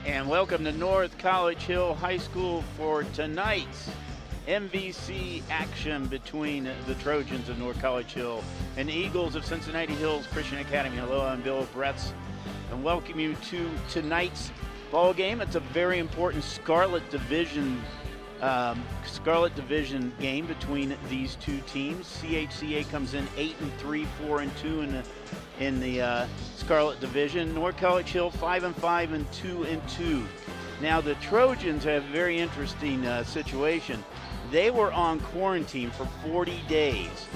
And welcome to North College Hill High School for tonight's MVC action between the Trojans of North College Hill and the Eagles of Cincinnati Hills Christian Academy. Hello, I'm Bill Bretz, and welcome you to tonight's ball game. It's a very important Scarlet Division game between these two teams. CHCA comes in 8-3, 4-2 in the Scarlet Division. North College Hill 5-5 and 2-2. Now the Trojans have a very interesting situation. They were on quarantine for 40 days,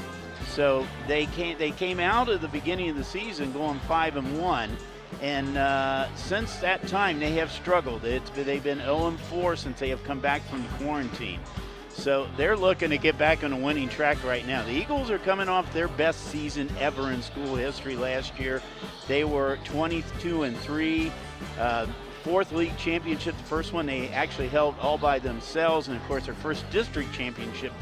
so they came out of the beginning of the season going 5-1. And since that time, they have struggled. They've been 0-4 since they have come back from the quarantine. So they're looking to get back on a winning track right now. The Eagles are coming off their best season ever in school history last year. They were 22-3, fourth league championship. The first one they actually held all by themselves, and of course their first district championship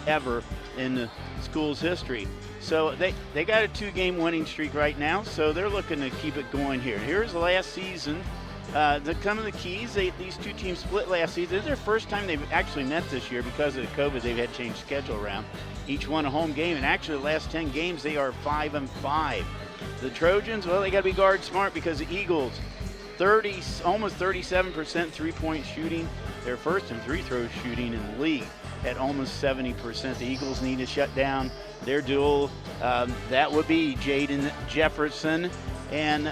ever in the school's history. So they got a 2-game winning streak right now, so they're looking to keep it going here. Here's the last season. Some of the keys, these two teams split last season. This is their first time they've actually met this year. Because of COVID, they've had to change schedule around. Each won a home game, and actually the last 10 games, they are 5-5. The Trojans, well, they got to be guard smart because the Eagles, almost 37% three-point shooting. They're first in free throw shooting in the league at almost 70%. The Eagles need to shut down their duel. That would be Jaden Jefferson and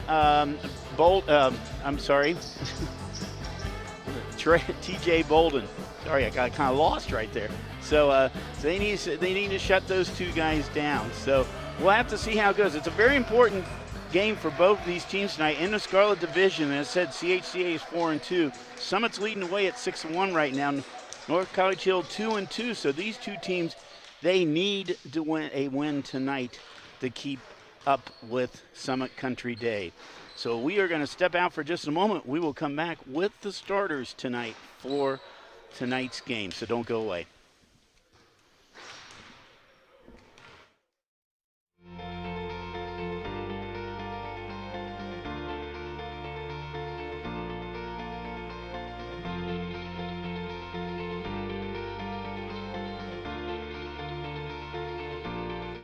TJ Bolden. Sorry, I got kind of lost right there. So they need to shut those two guys down. So we'll have to see how it goes. It's a very important game for both of these teams tonight in the Scarlet Division. As I said, CHCA is 4-2. Summit's leading the way at 6-1 right now. North College Hill 2-2. So these two teams, they need to win a win tonight to keep up with Summit Country Day. So we are going to step out for just a moment. We will come back with the starters tonight for tonight's game. So don't go away.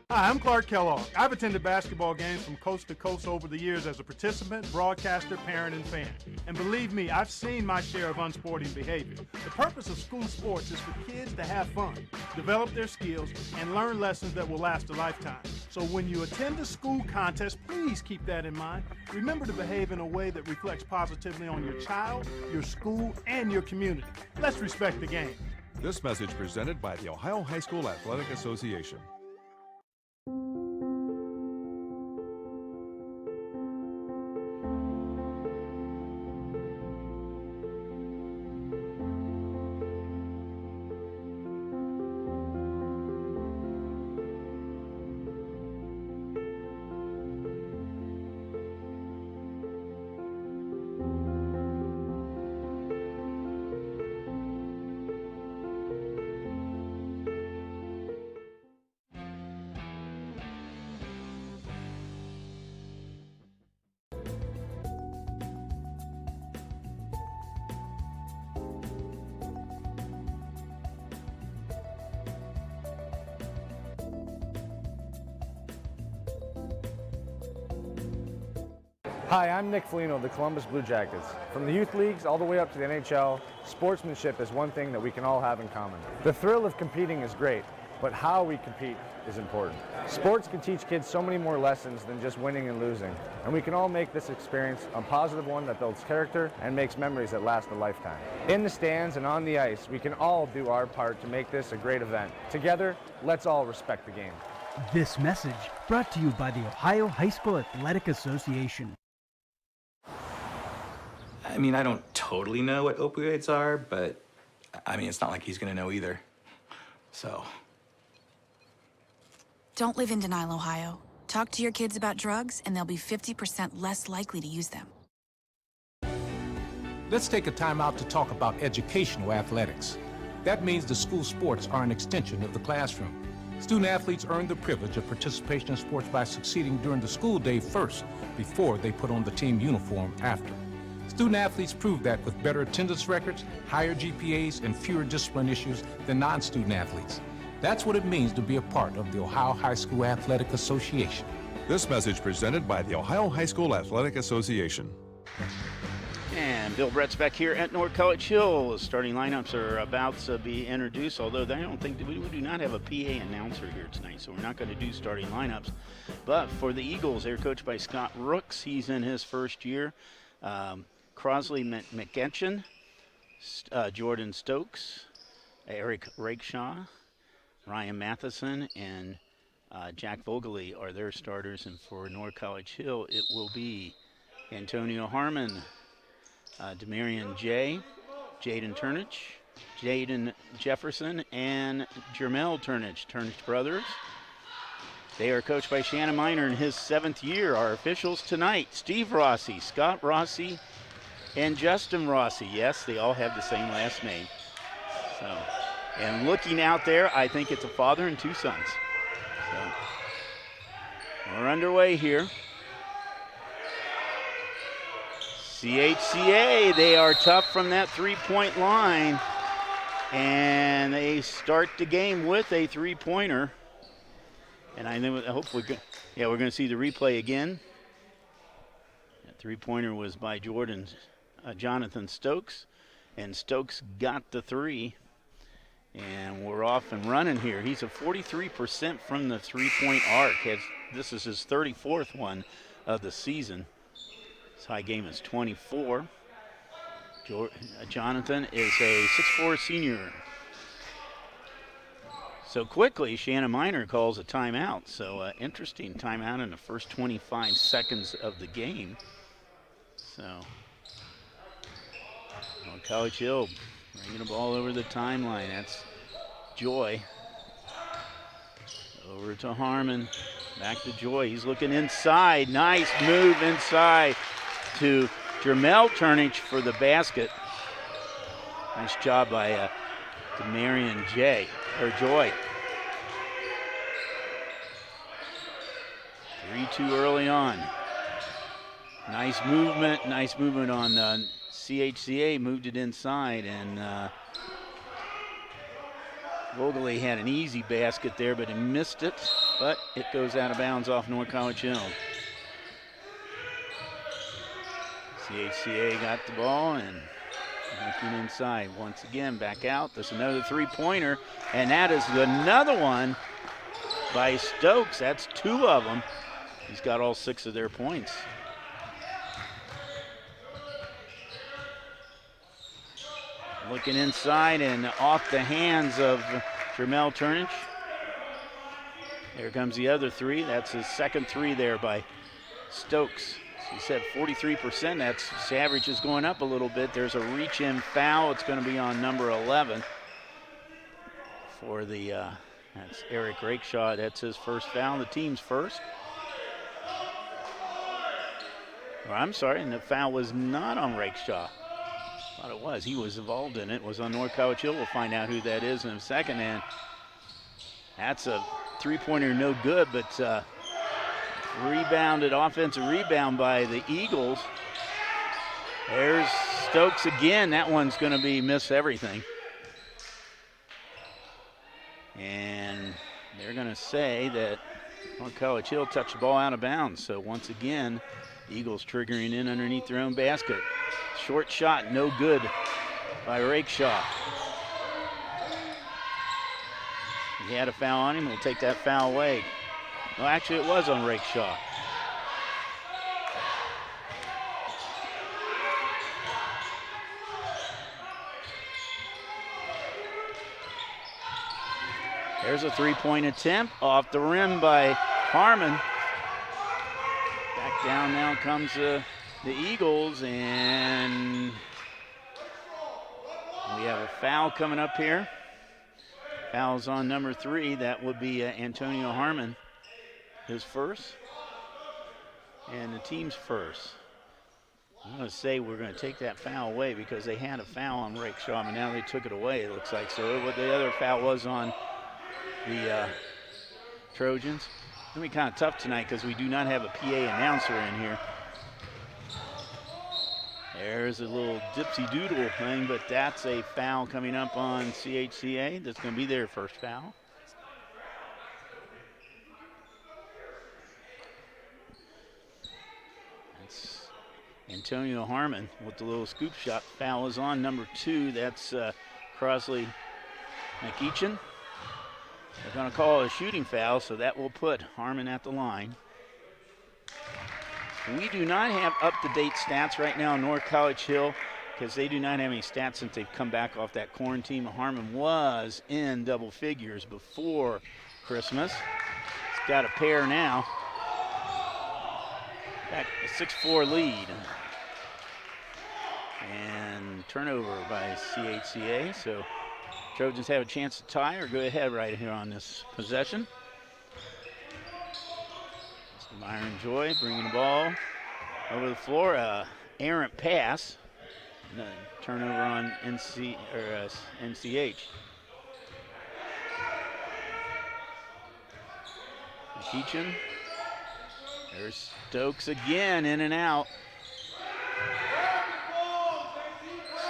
Hi, I'm Clark Kellogg. I've attended basketball games from coast to coast over the years as a participant, broadcaster, parent, and fan. And believe me, I've seen my share of unsporting behavior. The purpose of school sports is for kids to have fun, develop their skills, and learn lessons that will last a lifetime. So when you attend a school contest, please keep that in mind. Remember to behave in a way that reflects positively on your child, your school, and your community. Let's respect the game. This message presented by the Ohio High School Athletic Association. Hi, I'm Nick Foligno of the Columbus Blue Jackets. From the youth leagues all the way up to the NHL, sportsmanship is one thing that we can all have in common. The thrill of competing is great, but how we compete is important. Sports can teach kids so many more lessons than just winning and losing, and we can all make this experience a positive one that builds character and makes memories that last a lifetime. In the stands and on the ice, we can all do our part to make this a great event. Together, let's all respect the game. This message brought to you by the Ohio High School Athletic Association. I mean, I don't totally know what opioids are, but I mean, it's not like he's gonna know either. So. Don't live in denial, Ohio. Talk to your kids about drugs, and they'll be 50% less likely to use them. Let's take a time out to talk about educational athletics. That means the school sports are an extension of the classroom. Student athletes earn the privilege of participation in sports by succeeding during the school day first, before they put on the team uniform after. Student athletes prove that with better attendance records, higher GPAs, and fewer discipline issues than non-student athletes. That's what it means to be a part of the Ohio High School Athletic Association. This message presented by the Ohio High School Athletic Association. And Bill Brett's back here at North College Hill. Starting lineups are about to be introduced, although I don't think we do not have a PA announcer here tonight, so we're not going to do starting lineups. But for the Eagles, they're coached by Scott Rooks. He's in his first year. Crosley McEnchin, Jordan Stokes, Eric Rakeshaw, Ryan Matheson, and Jack Vogeley are their starters. And for North College Hill, it will be Antonio Harmon, Demarion J., Jaden Turnich, Jaden Jefferson, and Jermel Turnich brothers. They are coached by Shannon Miner in his 7th year. Our officials tonight, Steve Rossi, Scott Rossi, and Justin Rossi. Yes, they all have the same last name. So, and looking out there, I think it's a father and 2 sons. So, we're underway here. CHCA, they are tough from that 3-point line, and they start the game with a 3-pointer. And I hope we're going to see the replay again. That 3-pointer was by Jonathan Stokes, and Stokes got the 3. And we're off and running here. He's a 43% from the 3-point arc. This is his 34th one of the season. His high game is 24. Jonathan is a 6'4" senior. So quickly, Shannon Miner calls a timeout. So interesting timeout in the first 25 seconds of the game. So College Hill bringing the ball over the timeline. That's Joy. Over to Harmon. Back to Joy. He's looking inside. Nice move inside to Jermel Turnich for the basket. Nice job by Demarion Joy. 3-2 early on. Nice movement on CHCA. Moved it inside, and Vogeley had an easy basket there, but he missed it. But it goes out of bounds off North College Hill. CHCA got the ball and looking inside once again, back out. There's another 3-pointer, and that is another one by Stokes. That's 2 of them. He's got all 6 of their points. Looking inside and off the hands of Jermel Turnich. There comes the other 3. That's his second 3 there by Stokes. He said 43%. That's his average is going up a little bit. There's a reach-in foul. It's going to be on number 11 for the, that's Eric Rakeshaw. That's his first foul, the team's first. Or, I'm sorry, and the foul was not on Rakeshaw. Thought it was. He was involved in it. It was on North College Hill. We'll find out who that is in a second. And that's a 3-pointer, no good, but rebounded, offensive rebound by the Eagles. There's Stokes again. That one's going to be miss everything. And they're going to say that North College Hill touched the ball out of bounds. So once again, Eagles triggering in underneath their own basket. Short shot, no good by Rakeshaw. He had a foul on him. We'll take that foul away. Well, actually, it was on Rakeshaw. There's a 3-point attempt off the rim by Harmon. Back down now comes the Eagles, and we have a foul coming up here. Foul's on number 3. That would be Antonio Harmon, his first, and the team's first. I'm going to say we're going to take that foul away because they had a foul on Rakeshaw, and now they took it away, it looks like. So what the other foul was on the Trojans. It's going to be kind of tough tonight because we do not have a PA announcer in here. There's a little dipsy doodle thing, but that's a foul coming up on CHCA. That's going to be their first foul. That's Antonio Harmon with the little scoop shot. Foul is on number 2. That's Crosley McEachin. They're going to call it a shooting foul, so that will put Harmon at the line. We do not have up-to-date stats right now in North College Hill because they do not have any stats since they've come back off that quarantine. Harmon was in double figures before Christmas. It's got a pair now. Back a 6-4 lead. And turnover by CHCA, so Trojans have a chance to tie or go ahead right here on this possession. Myron Joy bringing the ball over the floor. Errant pass. Turnover on NCH. McEachin. There's Stokes again, in and out.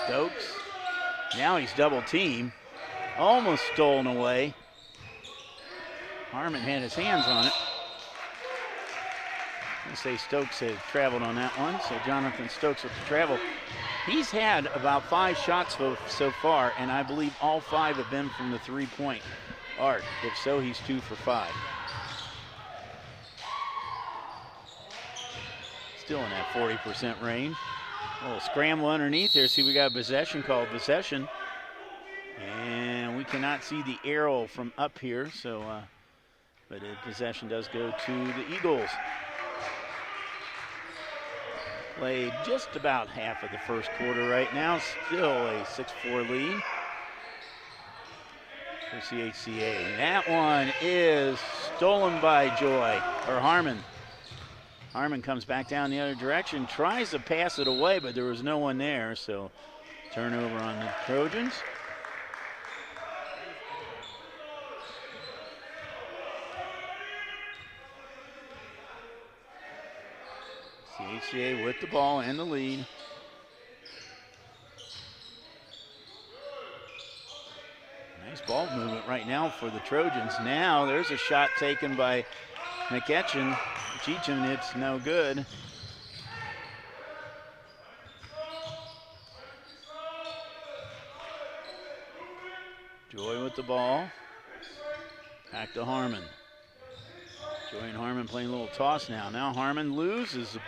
Stokes. Now he's double teamed. Almost stolen away. Harmon had his hands on it. I say Stokes had traveled on that one, so Jonathan Stokes with the travel. He's had about 5 shots so far, and I believe all 5 have been from the 3-point arc. If so, he's 2 for 5. Still in that 40% range. A little scramble underneath here. See, we got a possession called possession. And we cannot see the arrow from up here, so, but possession does go to the Eagles. Played just about half of the first quarter right now. Still a 6-4 lead for CHCA. And that one is stolen by Joy, or Harmon. Harmon comes back down the other direction, tries to pass it away, but there was no one there, so turnover on the Trojans. CHCA with the ball and the lead. Nice ball movement right now for the Trojans. Now there's a shot taken by McEachin. It's no good. Joy with the ball. Back to Harmon. Joy and Harmon playing a little toss now. Now Harmon loses the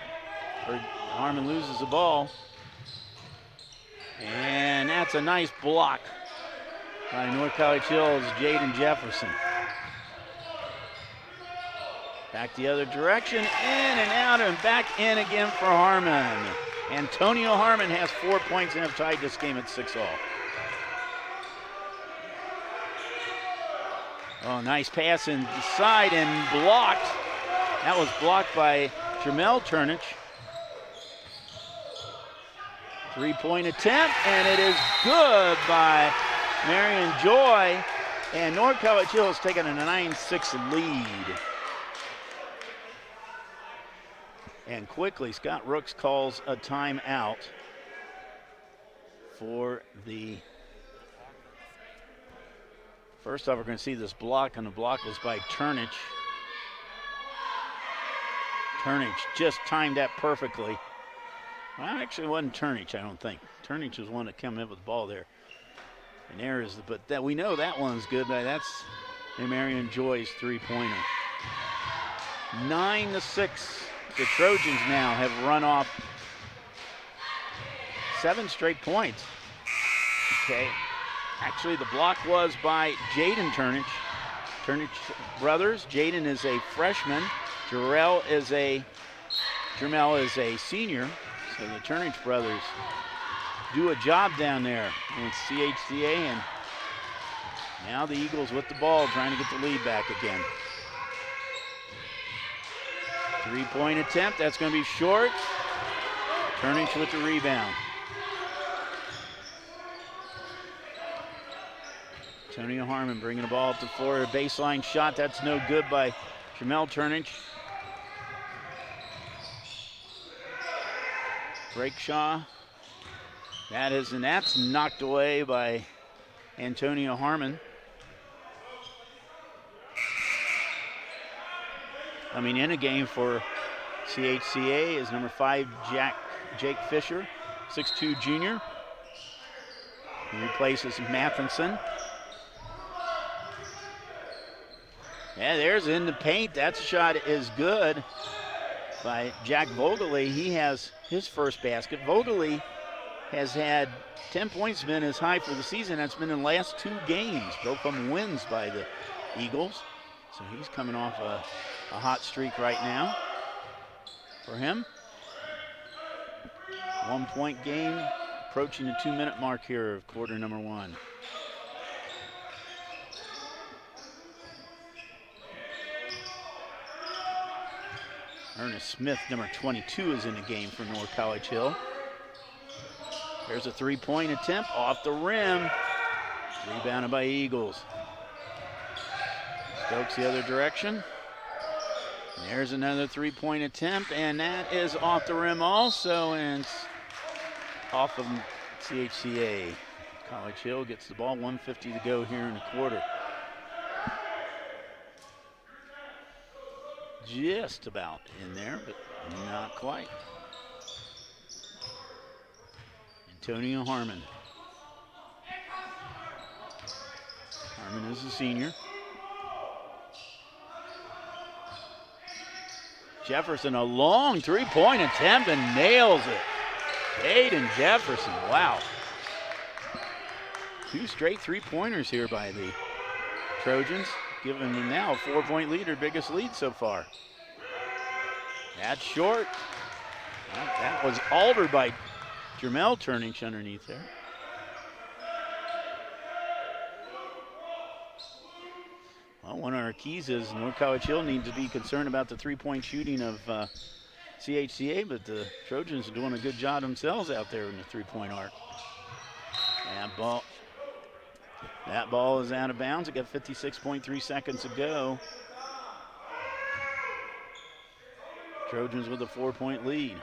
ball. And that's a nice block by North College Hill's Jaden Jefferson. Back the other direction, in and out and back in again for Harmon. Antonio Harmon has 4 points and have tied this game at 6-all. Oh, nice pass inside and blocked. That was blocked by Jamel Turnich. 3-point attempt, and it is good by Marion Joy. And North College Hill has taken a 9-6 lead. And quickly, Scott Rooks calls a timeout for the... First off, we're going to see this block, and the block was by Turnich. Turnich just timed that perfectly. Well, actually, it wasn't Turnich, I don't think. Turnich was one that came in with the ball there. And there is, but that we know that one's good, but that's Marion Joy's 3-pointer. 9-6. The Trojans now have run off 7 straight points. Okay. Actually, the block was by Jaden Turnich. Turnich brothers. Jaden is a freshman. Jermel is a senior. So the Turnich brothers do a job down there in CHCA. And now the Eagles with the ball trying to get the lead back again. 3-point attempt, that's going to be short. Turnich with the rebound. Antonio Harmon bringing the ball up the floor. A baseline shot, that's no good by Jamel Turnich. Breakshaw That's knocked away by Antonio Harmon. Coming in a game for CHCA is number 5, Jake Fisher, 6'2" junior. He replaces Mathinson. Yeah, there's in the paint. That shot is good by Jack Vogeley. He has his first basket. Vogeley has had 10 points, been his high for the season. That's been in the last 2 games, both of them wins by the Eagles. So he's coming off a hot streak right now for him. 1 point game, approaching the 2-minute mark here of quarter number 1. Ernest Smith, number 22, is in the game for North College Hill. There's a 3-point attempt off the rim. Rebounded by Eagles. Stokes the other direction. There's another 3-point attempt, and that is off the rim also, and it's off of CHCA. College Hill gets the ball, 1:50 to go here in the quarter. Just about in there, but not quite. Antonio Harmon. Harmon is a senior. Jefferson, a long 3-point attempt and nails it. Aiden Jefferson, wow. 2 straight 3-pointers here by the Trojans, giving them now a 4-point lead, their biggest lead so far. That's short. That was altered by Jermel Turnich underneath there. Well, one of our keys is North College Hill needs to be concerned about the 3-point shooting of CHCA, but the Trojans are doing a good job themselves out there in the 3-point arc. That ball is out of bounds. It got 56.3 seconds to go. Trojans with a 4-point lead.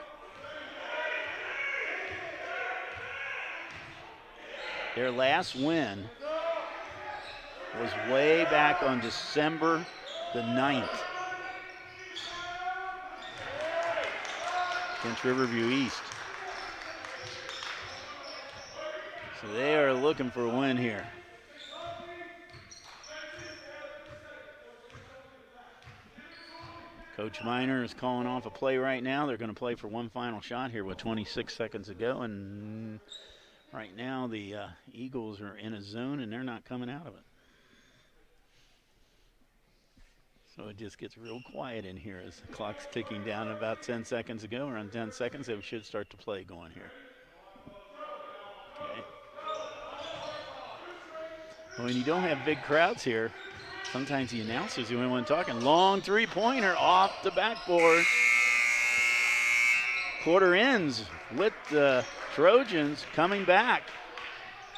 Their last win was way back on December the 9th against Riverview East. So they are looking for a win here. Coach Miner is calling off a play right now. They're going to play for one final shot here with 26 seconds to go. And right now the Eagles are in a zone and they're not coming out of it. So it just gets real quiet in here as the clock's ticking down. About 10 seconds to go. Around 10 seconds, they should start the play going here. Okay. When you don't have big crowds here, sometimes the announcers, the only one talking. Long 3-pointer off the backboard. Quarter ends with the Trojans coming back,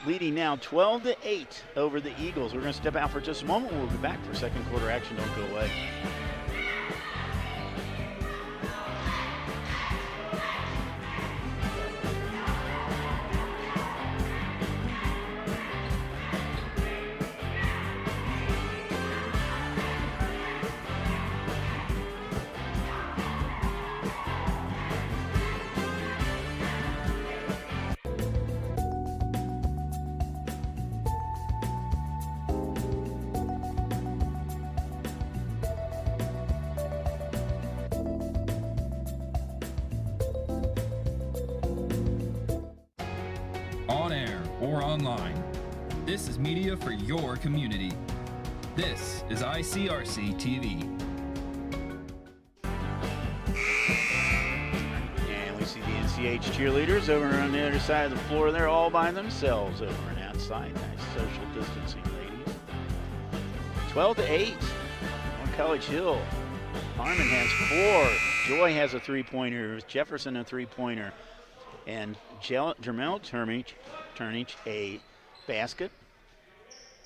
leading now 12-8 over the Eagles. We're going to step out for just a moment. We'll be back for second quarter action. Don't go away. On air or online, this is media for your community. This is ICRC-TV. And we see the NCH cheerleaders over on the other side of the floor. They're all by themselves over and outside. Nice social distancing, ladies. 12-8. On College Hill. Harmon has 4. Joy has a 3-pointer. Jefferson a 3-pointer. And Jermel Turnich a basket.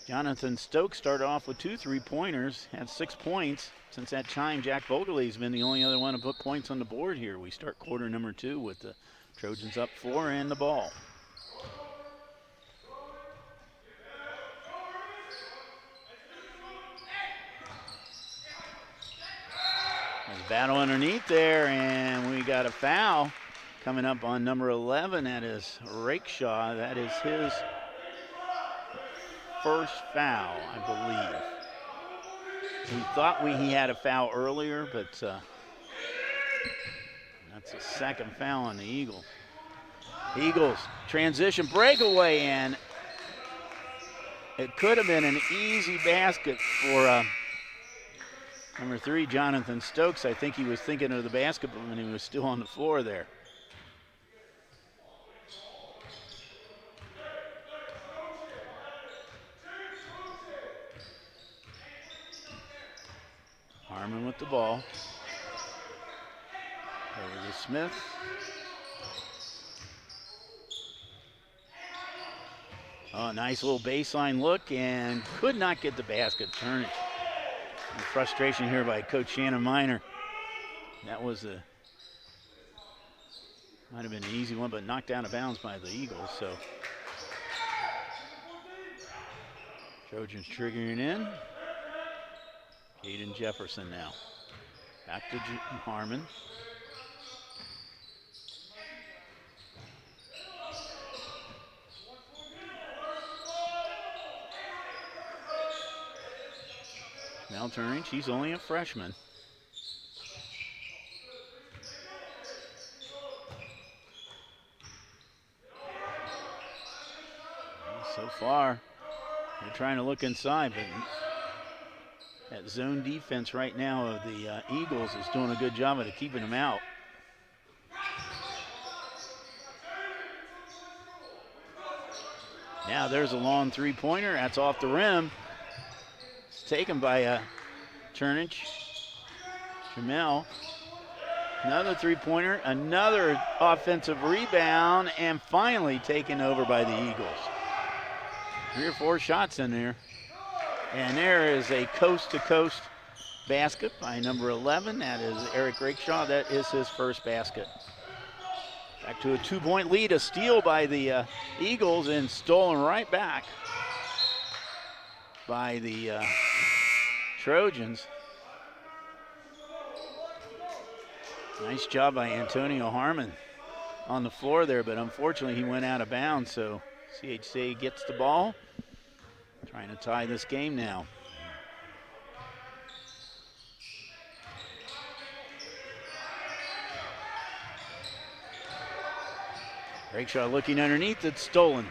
Jonathan Stokes started off with 2 3-pointers, had 6 points. Since that time, Jack Vogeley's been the only other one to put points on the board here. We start quarter number 2 with the Trojans up 4 and the ball. There's a battle underneath there, and we got a foul coming up on number 11. That is Rakeshaw. That is his first foul, I believe. We thought he had a foul earlier, but that's a second foul on the Eagles. Eagles transition breakaway, and it could have been an easy basket for number 3, Jonathan Stokes. I think he was thinking of the basketball when he was still on the floor there. Harmon with the ball. Over to Smith. Oh, nice little baseline look, and could not get the basket. Turnage. Frustration here by Coach Shannon Miner. That was might have been an easy one, but knocked out of bounds by the Eagles. So Trojans triggering in. Caden Jefferson now. Back to Harmon. Now turning, she's only a freshman. So far, they're trying to look inside, but that zone defense right now of the Eagles is doing a good job of keeping them out. Now there's a long three-pointer. That's off the rim. It's taken by Turnage. Jamel. Another three-pointer, another offensive rebound, and finally taken over by the Eagles. 3 or 4 shots in there. And there is a coast-to-coast basket by number 11. That is Eric Rakeshaw. That is his first basket. Back to a 2-point lead. A steal by the Eagles and stolen right back by the Trojans. Nice job by Antonio Harmon on the floor there, but unfortunately he went out of bounds, so CHCA gets the ball. Trying to tie this game now. Rakeshaw looking underneath, it's stolen.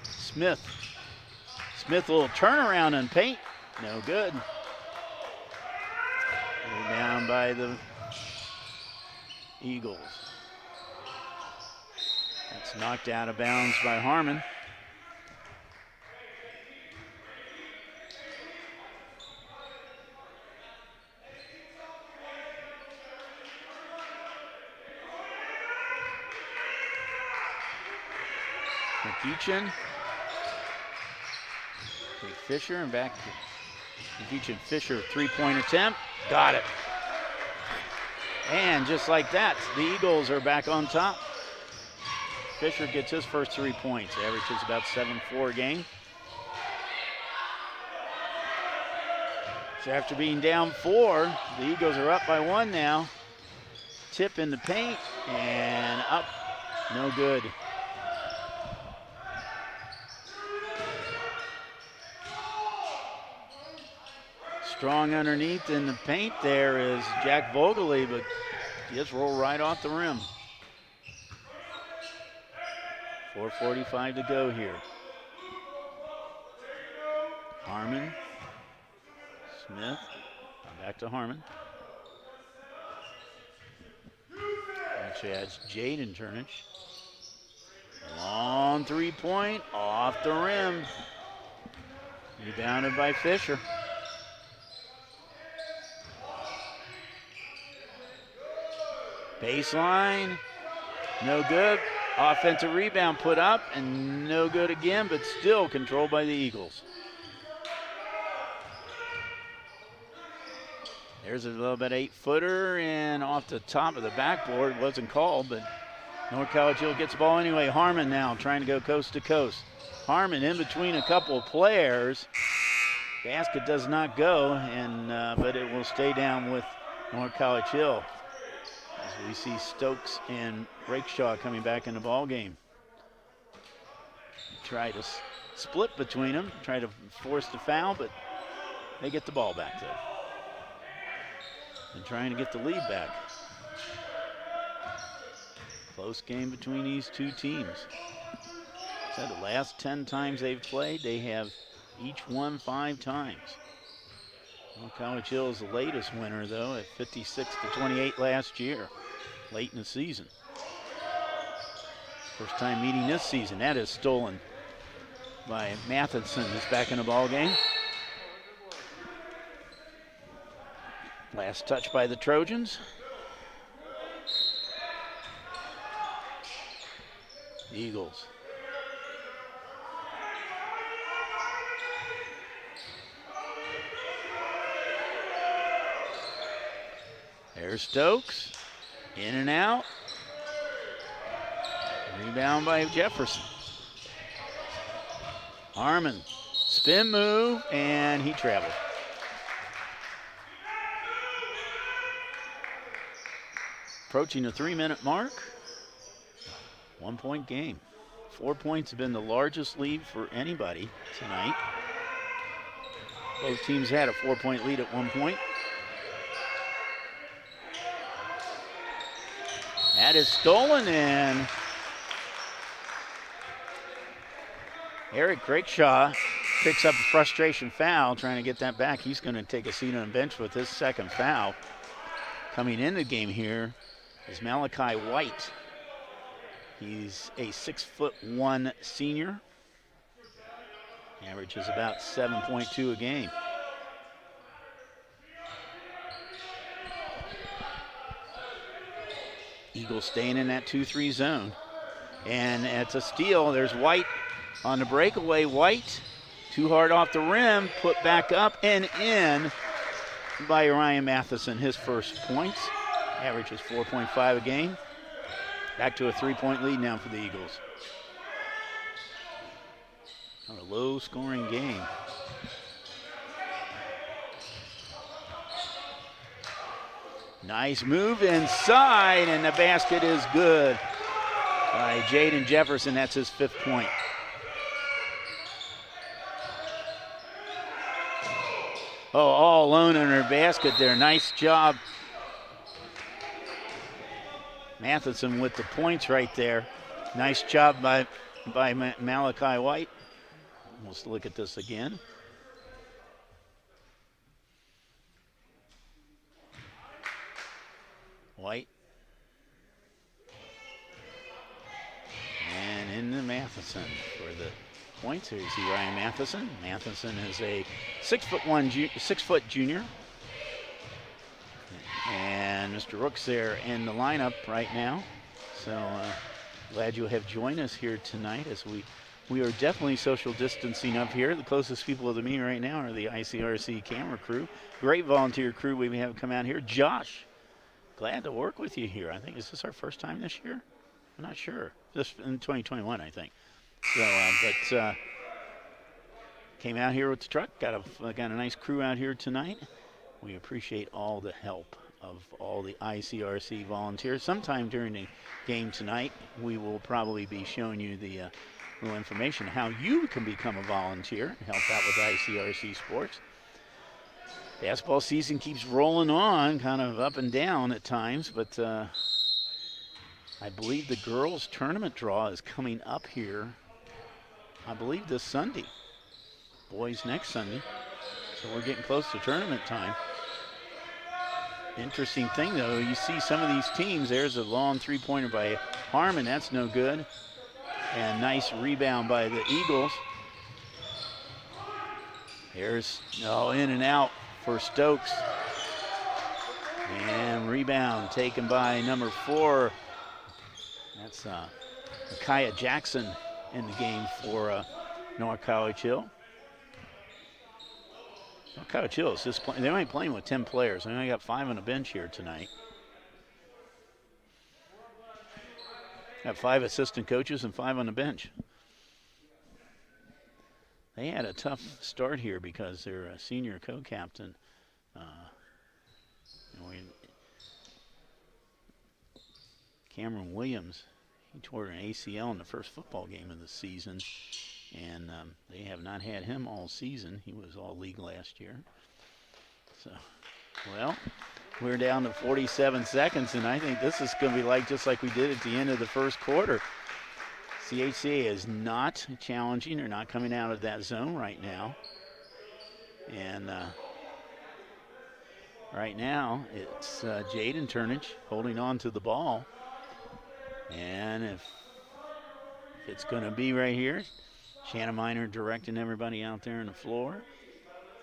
Smith. Smith, a little turnaround and paint. No good. Down by the Eagles. That's knocked out of bounds by Harmon. McEachin. Take Fisher and back to McEachin. Fisher, three-point attempt. Got it. And just like that, the Eagles are back on top. Fisher gets his first 3 points. Averages about 7-4 a game. So after being down 4, the Eagles are up by 1 now. Tip in the paint and up. No good. Strong underneath in the paint there is Jack Vogeley, but he just rolled right off the rim. 4:45 to go here. Harmon, Smith, back to Harmon. Actually has Jaden Turnage. Long three-point, off the rim. Rebounded by Fisher. Baseline, no good. Offensive rebound put up and no good again, but still controlled by the Eagles. There's a little bit 8-footer and off the top of the backboard. Wasn't called, but North College Hill gets the ball anyway. Harmon now trying to go coast to coast. Harmon in between a couple of players. Basket does not go, and but it will stay down with North College Hill. As we see Stokes and Rakeshaw coming back in the ball game. Try to split between them, try to force the foul, but they get the ball back there. And trying to get the lead back. Close game between these two teams. So the last 10 times they've played, they have each won 5 times. Well, College Hill is the latest winner, though, at 56-28 last year, late in the season. First time meeting this season. That is stolen by Matheson, who's back in the ball game. Last touch by the Trojans. Eagles. There's Stokes, in and out. Rebound by Jefferson. Harmon, spin move, and he traveled. Approaching the 3-minute mark. 1-point game. 4 points have been the largest lead for anybody tonight. Both teams had a 4-point lead at one point. That is stolen, and Eric Rakeshaw picks up a frustration foul, trying to get that back. He's going to take a seat on the bench with his second foul. Coming in the game here is Malachi White. He's a 6'1" senior. Averages about 7.2 a game. Eagles staying in that 2-3 zone. And it's a steal. There's White on the breakaway. White, too hard off the rim, put back up and in by Ryan Matheson. His first points. Averages 4.5 a game. Back to a 3-point lead now for the Eagles. A low-scoring game. Nice move inside, and the basket is good by Jaden Jefferson. That's his 5th point. Oh, all alone in her basket there. Nice job. Matheson with the points right there. Nice job by Malachi White. Let's look at this again. White. And into Matheson for the points. Here you see Ryan Matheson. Matheson is a 6'1", junior. And Mr. Rook's there in the lineup right now. So glad you have joined us here tonight as we are definitely social distancing up here. The closest people to me right now are the ICRC camera crew. Great volunteer crew we have come out here. Josh, glad to work with you here. I think, is this our first time this year? I'm not sure. Just in 2021, I think. So, came out here with the truck. Got a nice crew out here tonight. We appreciate all the help of all the ICRC volunteers. Sometime during the game tonight, we will probably be showing you the little information how you can become a volunteer and help out with ICRC sports. Basketball season keeps rolling on, kind of up and down at times, but I believe the girls' tournament draw is coming up here, I believe this Sunday. Boys next Sunday. So we're getting close to tournament time. Interesting thing, though, you see some of these teams. There's a long three-pointer by Harmon. That's no good. And nice rebound by the Eagles. Here's in and out for Stokes. And rebound taken by number 4. That's Micaiah Jackson in the game for North College Hill. North College Hill is just they're only playing with 10 players. They only got 5 on the bench here tonight. Got 5 assistant coaches and 5 on the bench. They had a tough start here because their senior co-captain Cameron Williams, he tore an ACL in the first football game of the season, and they have not had him all season. He was all league last year. So, well, we're down to 47 seconds, and I think this is going to be like just like we did at the end of the first quarter. CHCA is not challenging. They're not coming out of that zone right now. And right now, it's Jaden Turnage holding on to the ball. And if it's going to be right here, Shannon Miner directing everybody out there on the floor.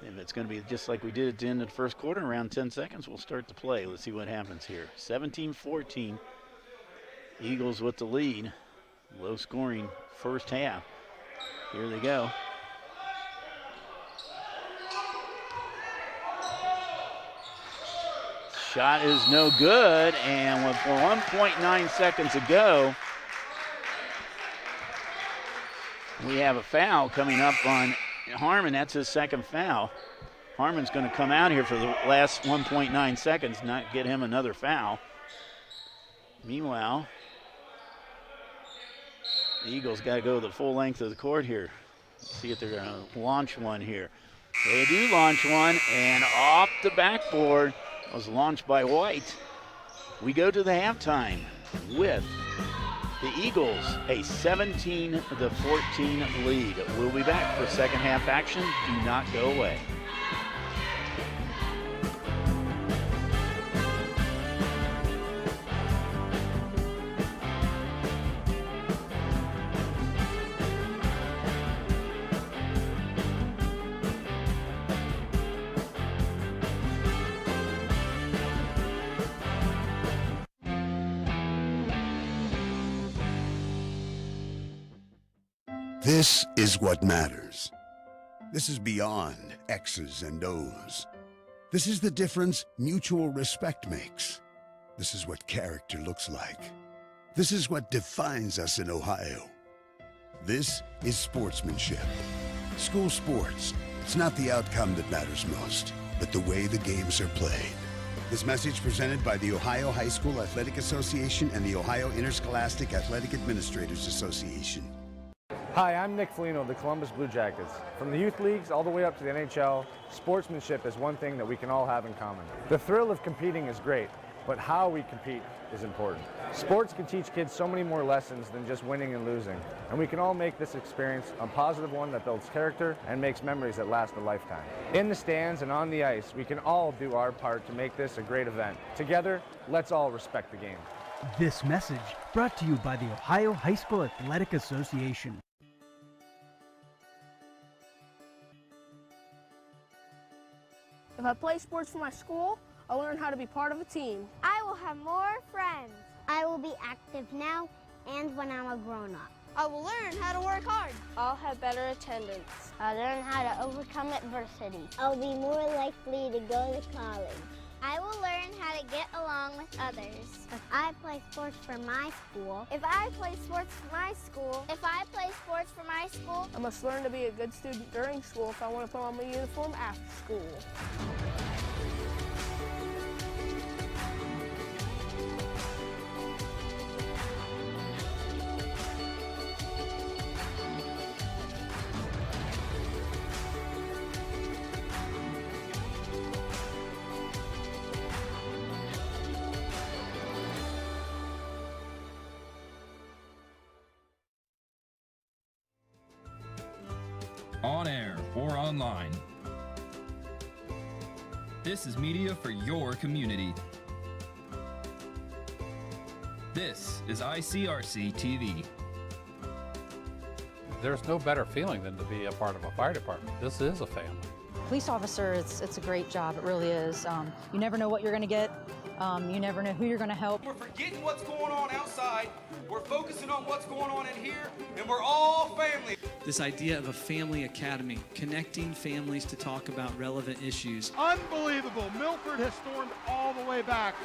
If it's going to be just like we did at the end of the first quarter, around 10 seconds, we'll start the play. Let's see what happens here. 17-14, Eagles with the lead. Low scoring first half. Here they go. Shot is no good, and with 1.9 seconds to go, we have a foul coming up on Harmon. That's his second foul. Harmon's going to come out here for the last 1.9 seconds, not get him another foul. Meanwhile, the Eagles got to go the full length of the court here. See if they're going to launch one here. They do launch one, and off the backboard was launched by White. We go to the halftime with the Eagles a 17-14 lead. We'll be back for second half action. Do not go away. This is what matters. This is beyond X's and O's. This is the difference mutual respect makes. This is what character looks like. This is what defines us in Ohio. This is sportsmanship. School sports, it's not the outcome that matters most, but the way the games are played. This message presented by the Ohio High School Athletic Association and the Ohio Interscholastic Athletic Administrators Association. Hi, I'm Nick Foligno of the Columbus Blue Jackets. From the youth leagues all the way up to the NHL, sportsmanship is one thing that we can all have in common. The thrill of competing is great, but how we compete is important. Sports can teach kids so many more lessons than just winning and losing, and we can all make this experience a positive one that builds character and makes memories that last a lifetime. In the stands and on the ice, we can all do our part to make this a great event. Together, let's all respect the game. This message brought to you by the Ohio High School Athletic Association. If I play sports for my school, I'll learn how to be part of a team. I will have more friends. I will be active now and when I'm a grown-up. I will learn how to work hard. I'll have better attendance. I'll learn how to overcome adversity. I'll be more likely to go to college. I will learn how to get along with others. If I play sports for my school. If I play sports for my school. If I play sports for my school. I must learn to be a good student during school if I want to put on my uniform after school. On air or online. This is media for your community. This is ICRC-TV. There's no better feeling than to be a part of a fire department. This is a family. Police officer, it's a great job. It really is. You never know what you're going to get. You never know who you're going to help. We're forgetting what's going on outside. We're focusing on what's going on in here, and we're all family. This idea of a family academy, connecting families to talk about relevant issues. Unbelievable. Milford has stormed all the way back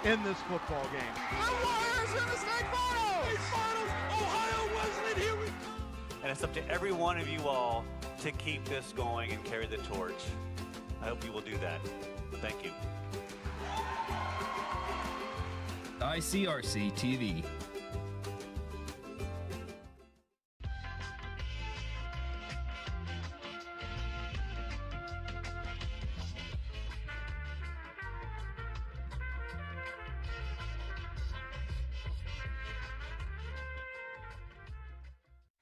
in this football game. The Warriors in the state finals! State finals! Ohio Wesleyan, here we come! And it's up to every one of you all to keep this going and carry the torch. I hope you will do that. Thank you. ICRC-TV.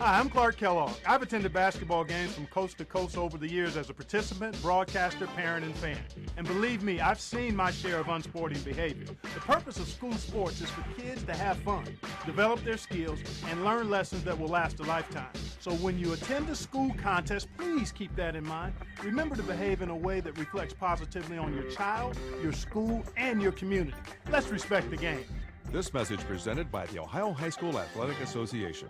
Hi, I'm Clark Kellogg. I've attended basketball games from coast to coast over the years as a participant, broadcaster, parent, and fan. And believe me, I've seen my share of unsporting behavior. The purpose of school sports is for kids to have fun, develop their skills, and learn lessons that will last a lifetime. So when you attend a school contest, please keep that in mind. Remember to behave in a way that reflects positively on your child, your school, and your community. Let's respect the game. This message presented by the Ohio High School Athletic Association.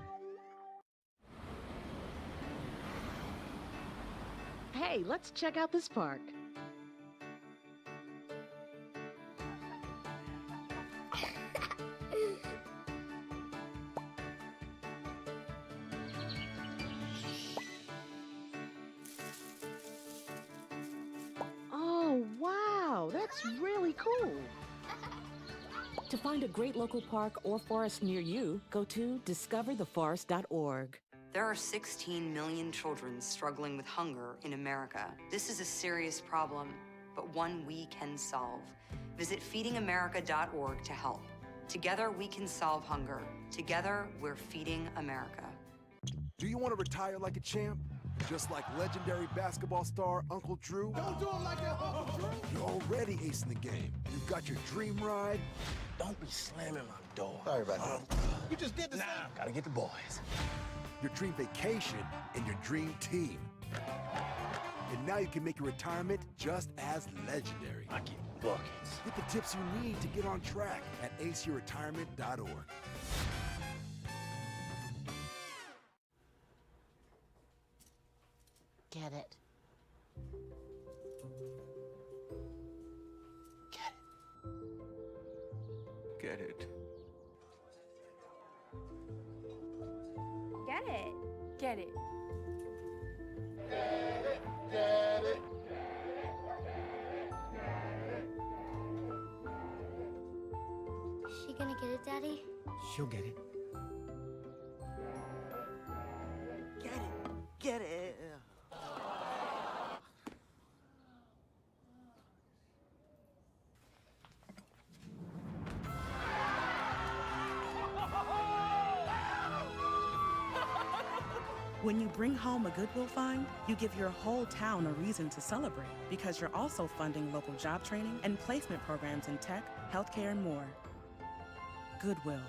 Hey, let's check out this park. Oh, wow, that's really cool. To find a great local park or forest near you, go to discovertheforest.org. There are 16 million children struggling with hunger in America. This is a serious problem, but one we can solve. Visit feedingamerica.org to help. Together we can solve hunger. Together we're feeding America. Do you want to retire like a champ? Just like legendary basketball star Uncle Drew? Don't do it like that, Uncle Drew! You're already acing the game. You've got your dream ride. Don't be slamming my door. Sorry about that. You just did the same. Gotta get the boys. Your dream vacation, and your dream team. And now you can make your retirement just as legendary. I get buckets. Get the tips you need to get on track at aceyourretirement.org. Get it. Get it. Get it. Get it. Get it. Is she gonna get it, Daddy? She'll get it. Get it. Get it. When you bring home a Goodwill find, you give your whole town a reason to celebrate because you're also funding local job training and placement programs in tech, healthcare, and more. Goodwill.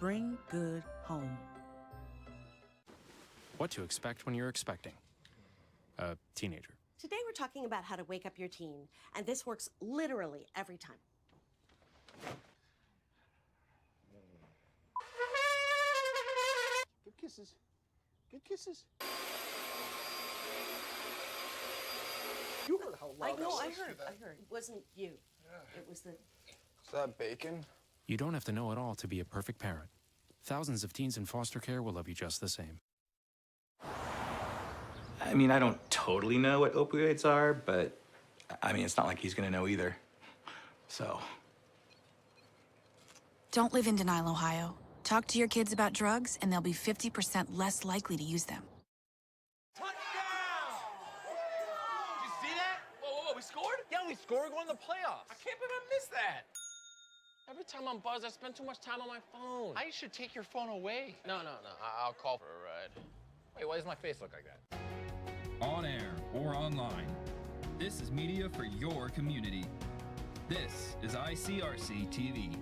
Bring good home. What to expect when you're expecting a teenager. Today we're talking about how to wake up your teen, and this works literally every time. Good kisses. Good kisses. You heard how loud I heard. It wasn't you. It was the... Is that bacon? You don't have to know it all to be a perfect parent. Thousands of teens in foster care will love you just the same. I mean, I don't totally know what opioids are, but I mean, it's not like he's gonna know either. So. Don't live in denial, Ohio. Talk to your kids about drugs, and they'll be 50% less likely to use them. Touchdown! Did you see that? Whoa, we scored? Yeah, we scored. We're going to the playoffs. I can't believe I missed that. Every time I'm buzzed, I spend too much time on my phone. I should take your phone away. No. I'll call for a ride. Wait, why does my face look like that? On air or online, this is media for your community. This is ICRC-TV.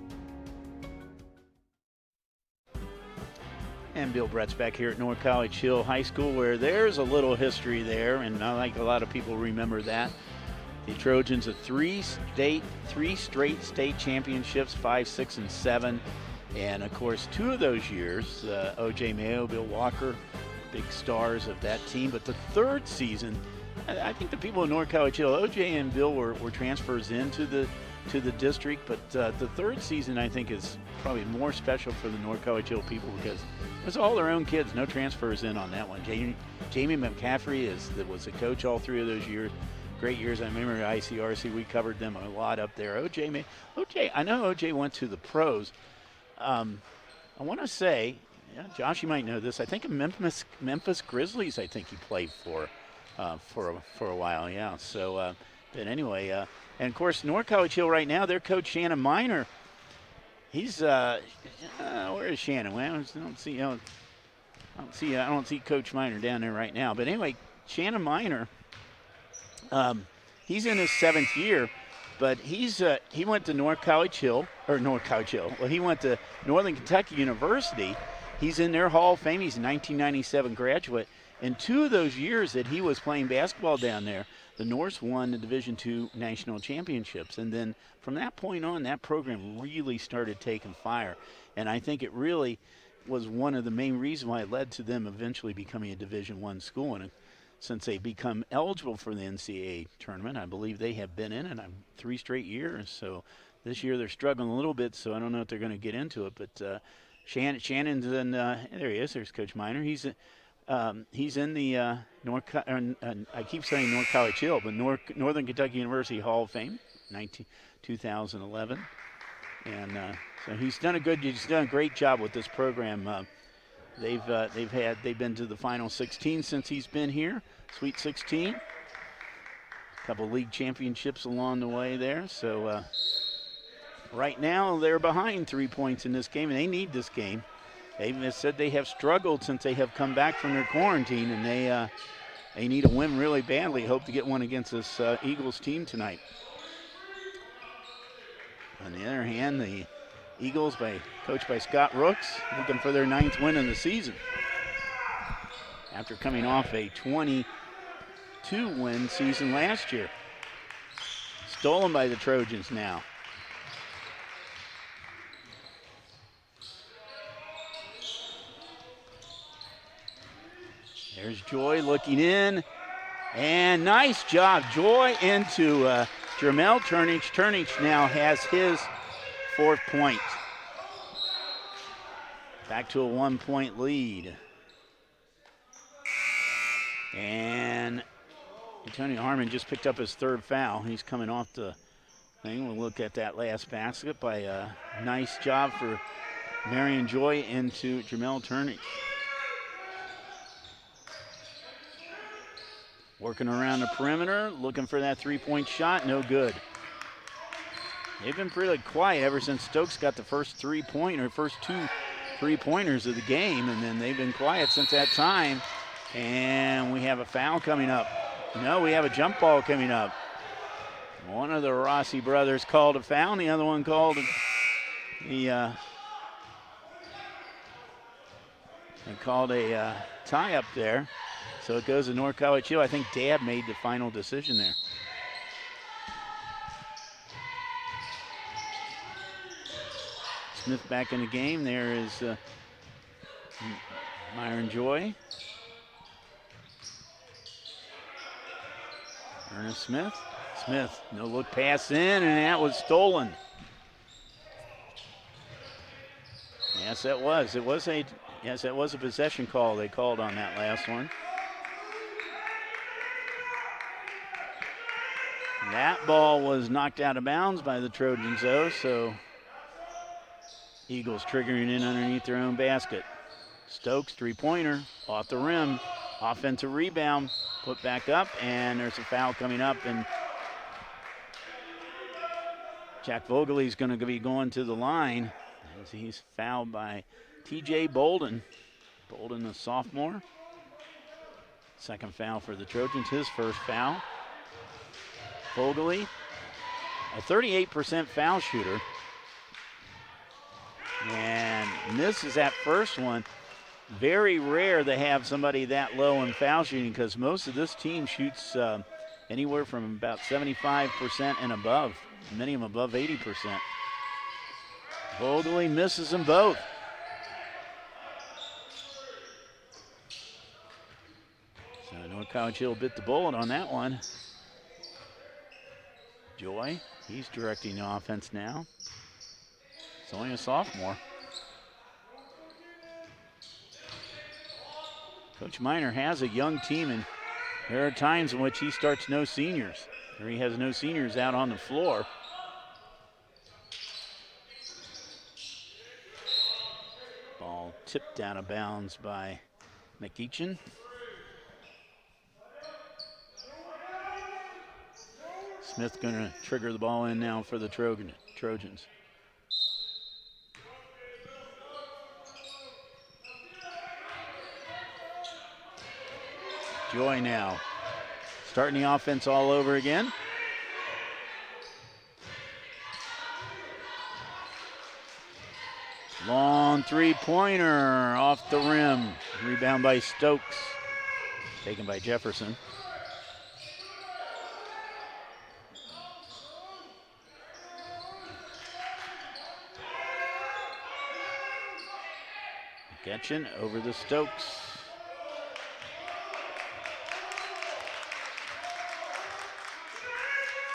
And Bill Brett's back here at North College Hill High School, where there's a little history there, and I think a lot of people remember that. The Trojans of three straight state championships, 5, 6, and 7. And of course, 2 of those years, O.J. Mayo, Bill Walker, big stars of that team. But the 3rd season, I think the people in North College Hill, O.J. and Bill were transfers into the district, but the 3rd season I think is probably more special for the North College Hill people because it was all their own kids, no transfers in on that one. Jamie McCaffrey was the coach all 3 of those years. great years. I remember ICRC, we covered them a lot up there. OJ, I know OJ went to the pros. I want to say, yeah, Josh, you might know this. I think in Memphis Grizzlies, I think he played for a while. Yeah. So, but anyway, and of course, North College Hill right now, their coach Shannon Miner. He's where is Shannon? Well, I don't see Coach Miner down there right now. But anyway, Shannon Miner, he's in his 7th year, but he went to North College Hill. Well, he went to Northern Kentucky University. He's in their Hall of Fame. He's a 1997 graduate. In 2 of those years that he was playing basketball down there, the Norse won the Division II national championships. And then from that point on, that program really started taking fire. And I think it really was one of the main reasons why it led to them eventually becoming a Division I school. And since they become eligible for the NCAA tournament, I believe they have been in it 3 straight years. So this year they're struggling a little bit, so I don't know if they're going to get into it. But Shannon's in, there he is, there's Coach Miner. He's in the I keep saying North College Hill, but Northern Kentucky University Hall of Fame, 2011, and so he's done a great job with this program. They've been to the Final 16 since he's been here, Sweet 16, a couple league championships along the way there. So right now they're behind 3 points in this game, and they need this game. They've said they have struggled since they have come back from their quarantine, and they need a win really badly. Hope to get one against this Eagles team tonight. On the other hand, the Eagles, coached by Scott Rooks, looking for their 9th win in the season. After coming off a 22-win season last year. Stolen by the Trojans now. There's Joy looking in, and nice job. Joy into Jermel Turnage. Turnage now has his 4th point. Back to a 1-point lead. And Antonio Harmon just picked up his 3rd foul. He's coming off the thing. We'll look at that last basket by a nice job for Marion Joy into Jermel Turnage. Working around the perimeter, looking for that 3-point shot, no good. They've been pretty quiet ever since Stokes got the first 2 3-pointers of the game, and then they've been quiet since that time. And we have a foul coming up. No, we have a jump ball coming up. One of the Rossi brothers called a foul, and the other one called a tie up there. So it goes to North College Hill. I think Dab made the final decision there. Smith back in the game. There is Myron Joy. Ernest Smith. Smith, no look pass in, and that was stolen. Yes, that was. That was a possession call they called on that last one. That ball was knocked out of bounds by the Trojans, though, so Eagles triggering in underneath their own basket. Stokes, 3-pointer, off the rim, offensive rebound, put back up, and there's a foul coming up, and Jack Vogeley's going to be going to the line as he's fouled by TJ Bolden. Bolden, a sophomore. 2nd foul for the Trojans, his 1st foul. Vogeley, a 38% foul shooter, and misses that first one. Very rare to have somebody that low in foul shooting because most of this team shoots anywhere from about 75% and above, many of them above 80%. Vogeley misses them both. So North College Hill bit the bullet on that one. Joy, he's directing the offense now. It's only a sophomore. Coach Miner has a young team, and There are times in which he starts no seniors, or he has no seniors out on the floor. Ball tipped out of bounds by McEachin. Smith going to trigger the ball in now for the Trojans. Joy now starting the offense all over again. Long three-pointer off the rim. Rebound by Stokes. Taken by Jefferson. McEachin over the Stokes.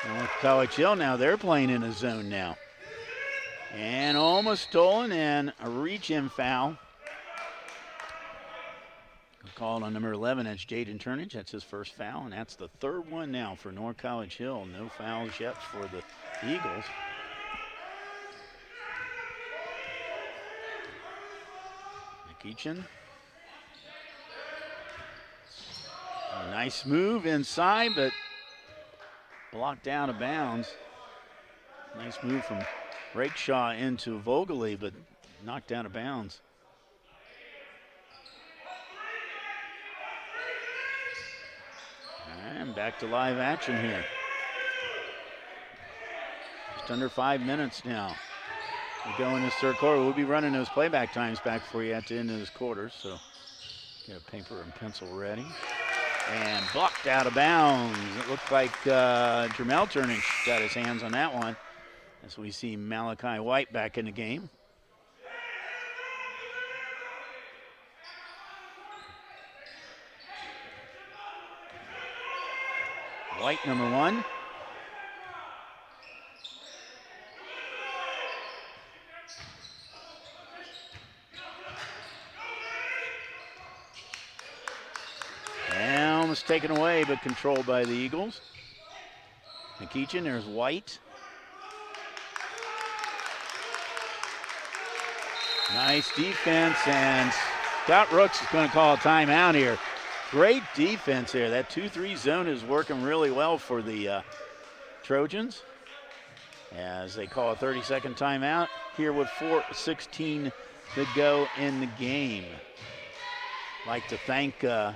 North College Hill now, they're playing in a zone now. And almost stolen, and a reach-in foul. Called on number 11, that's Jaden Turnage. That's his first foul, and that's the third one now for North College Hill. No fouls yet for the Eagles. McEachin. A nice move inside, but blocked out of bounds. Nice move from Rakeshaw into Vogely, but knocked out of bounds. And back to live action here. Just under 5 minutes now. We go in this third quarter. We'll be running those playback times back for you at the end of this quarter, so get a paper and pencil ready. And blocked out of bounds. It looked like Jermel Turnage got his hands on that one, as we see Malachi White back in the game. White, number 1. And almost taken away, but controlled by the Eagles. McEachin, there's White. Nice defense, and Scott Rooks is going to call a timeout here. Great defense there. That 2-3 zone is working really well for the Trojans, as they call a 30-second timeout here with 4:16 to go in the game. Like to thank, of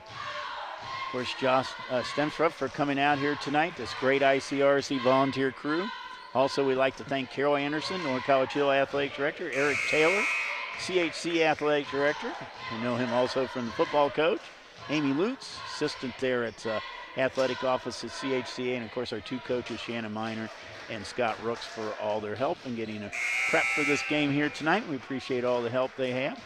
course, Josh Stemstrup for coming out here tonight, this great ICRC volunteer crew. Also, we'd like to thank Carol Anderson, North College Hill Athletic Director, Eric Taylor, CHCA Athletic Director. We know him also from the football coach. Amy Lutz, assistant there at athletic office at CHCA, and of course our two coaches, Shannon Miner and Scott Rooks, for all their help in getting a prep for this game here tonight. We appreciate all the help they have.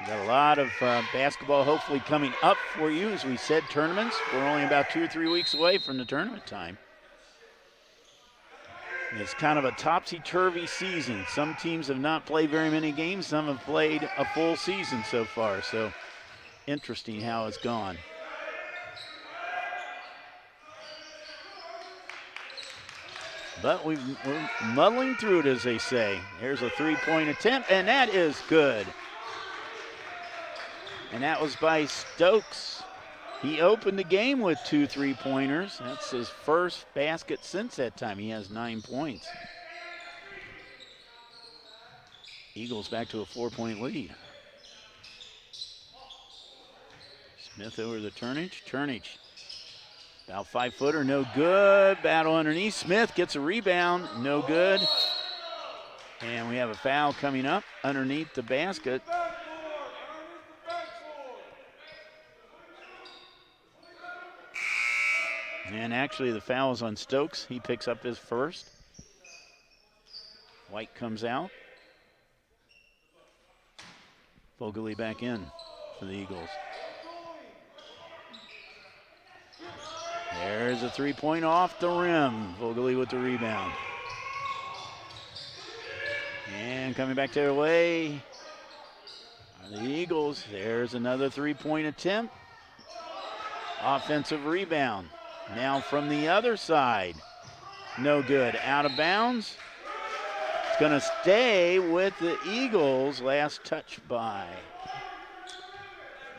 We've got a lot of basketball hopefully coming up for you. As we said, tournaments. We're only about 2 or 3 weeks away from the tournament time. It's kind of a topsy-turvy season. Some teams have not played very many games. Some have played a full season so far. So interesting how it's gone. But we're muddling through it, as they say. Here's a three-point attempt, and that is good. And that was by Stokes. He opened the game with 2 3-pointers. That's his first basket since that time. He has 9 points. Eagles back to a 4-point lead. Smith over the Turnage. Turnage, about 5-footer, no good. Battle underneath. Smith gets a rebound, no good. And we have a foul coming up underneath the basket. And actually the foul is on Stokes. He picks up his first. White comes out. Vogely back in for the Eagles. There's a 3-point off the rim. Vogely with the rebound. And coming back their way are the Eagles. There's another 3-point attempt. Offensive rebound. Now from the other side. No good. Out of bounds. It's going to stay with the Eagles. Last touch by,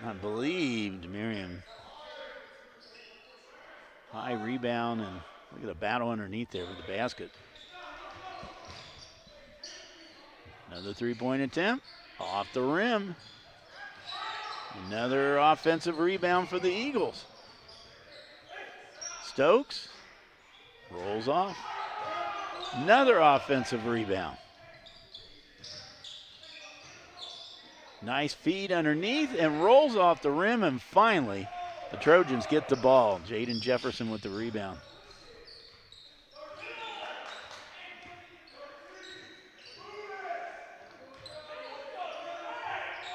I believe, Miriam. High rebound, and look at the battle underneath there with the basket. Another three-point attempt. Off the rim. Another offensive rebound for the Eagles. Stokes rolls off. Another offensive rebound. Nice feed underneath and rolls off the rim, and finally the Trojans get the ball. Jaden Jefferson with the rebound.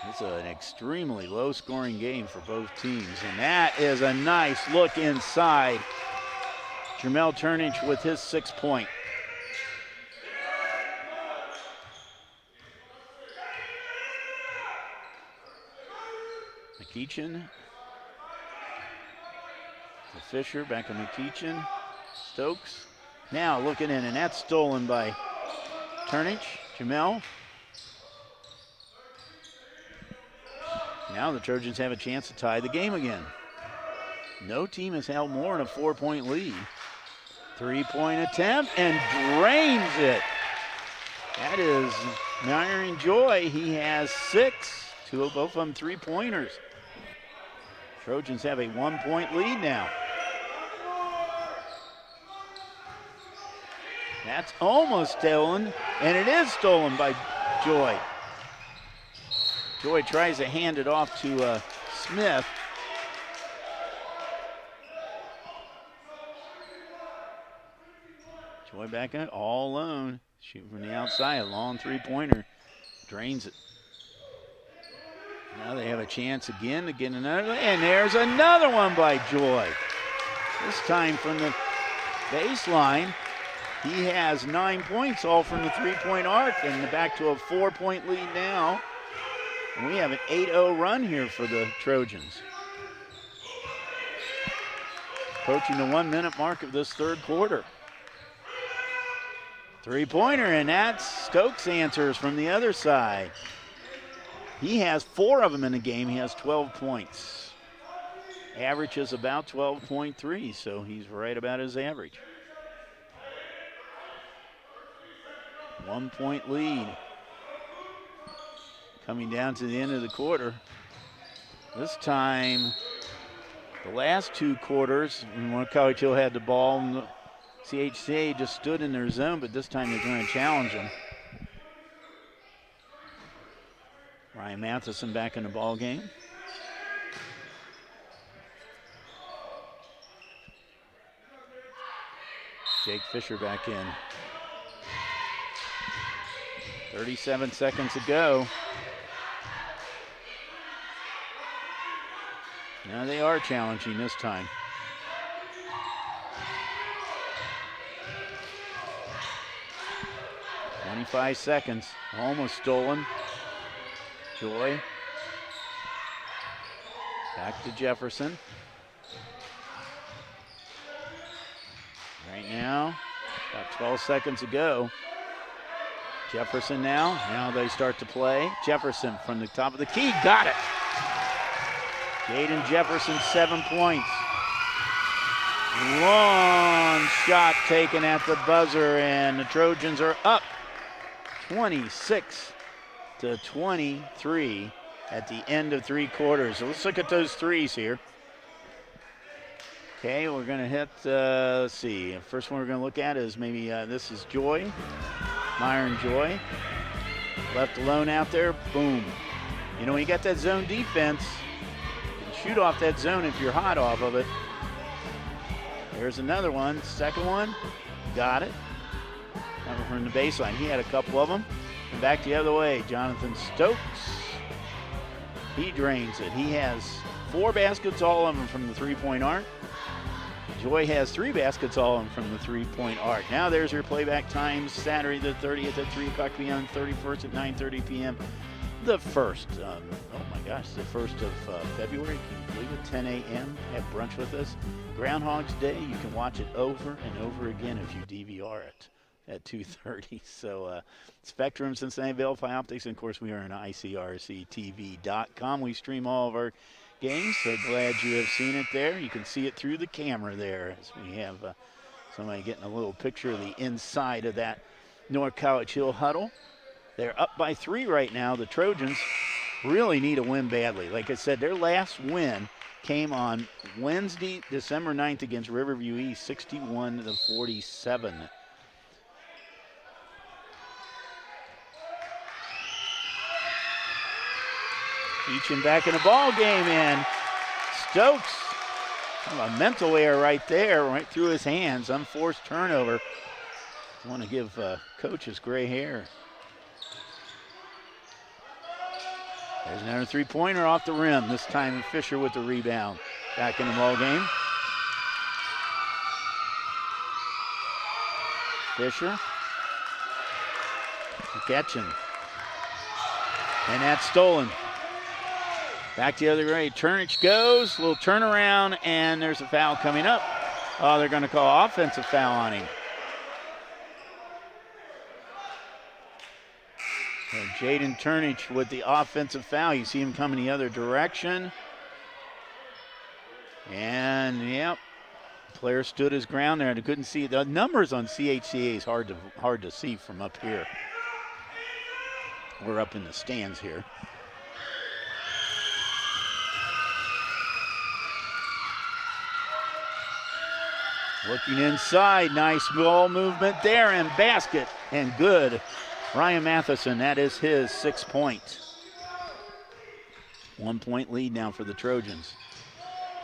It's an extremely low-scoring game for both teams, and that is a nice look inside. Jamel Turnage with his 6-point. McEachin. To Fisher, back to McEachin. Stokes. Now looking in, and that's stolen by Turnage. Jamel. Now the Trojans have a chance to tie the game again. No team has held more than a 4-point lead. Three-point attempt and drains it. That is Myron Joy. He has 6. Both of them three-pointers. Trojans have a 1-point lead now. That's almost stolen, and it is stolen by Joy. Joy tries to hand it off to Smith. Joy back in, all alone. Shooting from the outside, a long three-pointer. Drains it. Now they have a chance again to get another, and there's another one by Joy. This time from the baseline. He has 9 points, all from the three-point arc, and back to a 4-point lead now. And we have an 8-0 run here for the Trojans. Approaching the 1-minute mark of this third quarter. Three-pointer, and that's Stokes answers from the other side. He has 4 of them in the game. He has 12 points. Average is about 12.3, so he's right about his average. 1-point lead. Coming down to the end of the quarter. This time, the last 2 quarters, when College Hill had the ball, and the CHCA just stood in their zone, but this time they're going to challenge them. Ryan Matheson back in the ball game. Jake Fisher back in. 37 seconds to go. Now they are challenging this time. .25 seconds, almost stolen. Joy. Back to Jefferson. Right now, about 12 seconds to go. Jefferson now. Now they start to play. Jefferson from the top of the key. Got it. Jaden Jefferson, 7 points. Long shot taken at the buzzer, and the Trojans are up 26-23 at the end of 3 quarters. So let's look at those threes here. Okay, we're going to hit, let's see. First one we're going to look at is maybe this is Joy. Myron Joy. Left alone out there. Boom. You know, when you got that zone defense, you can shoot off that zone if you're hot off of it. There's another one. Second one. Got it. That one from the baseline. He had a couple of them. And back the other way, Jonathan Stokes. He drains it. He has 4 baskets, all of them from the three-point arc. Joy has 3 baskets, all of them from the three-point arc. Now there's your playback times. Saturday the 30th at 3 o'clock p.m., 31st at 9:30 p.m. the 1st. Oh my gosh, the 1st of February. Can you believe it? 10 a.m. Have brunch with us. Groundhog's Day. You can watch it over and over again if you DVR it at 2:30. So Spectrum, Cincinnati, Delphi Optics, and of course we are on ICRC-TV.com. We stream all of our games. So glad you have seen it there. You can see it through the camera there as we have somebody getting a little picture of the inside of that North College Hill huddle. They're up by 3 right now. The Trojans really need a win badly. Like I said, their last win came on Wednesday, December 9th against Riverview East, 61-47. Eachin back in the ball game, and Stokes, a mental error right there, right through his hands, unforced turnover. Want to give coach his gray hair. There's another three-pointer off the rim. This time Fisher with the rebound. Back in the ball game. Fisher. Catching. And that's stolen. Back the other way. Turnich goes. Little turnaround, and there's a foul coming up. Oh, they're going to call offensive foul on him. And Jaden Turnich with the offensive foul. You see him coming the other direction. And, yep, player stood his ground there and couldn't see. The numbers on CHCA is hard to see from up here. We're up in the stands here. Looking inside, nice ball movement there, and basket, and good. Ryan Matheson, that is his 6 point. 1 point lead now for the Trojans.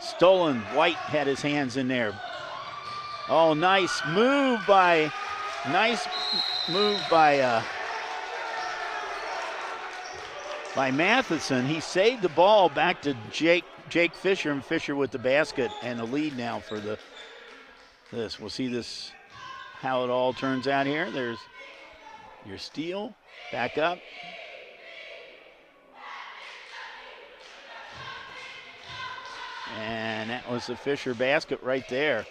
Stolen, White had his hands in there. Oh, nice move by Matheson. He saved the ball back to Jake Fisher, and Fisher with the basket and the lead now for this. We'll see this, how it all turns out here. There's your steal, back up. And that was the Fisher basket right there.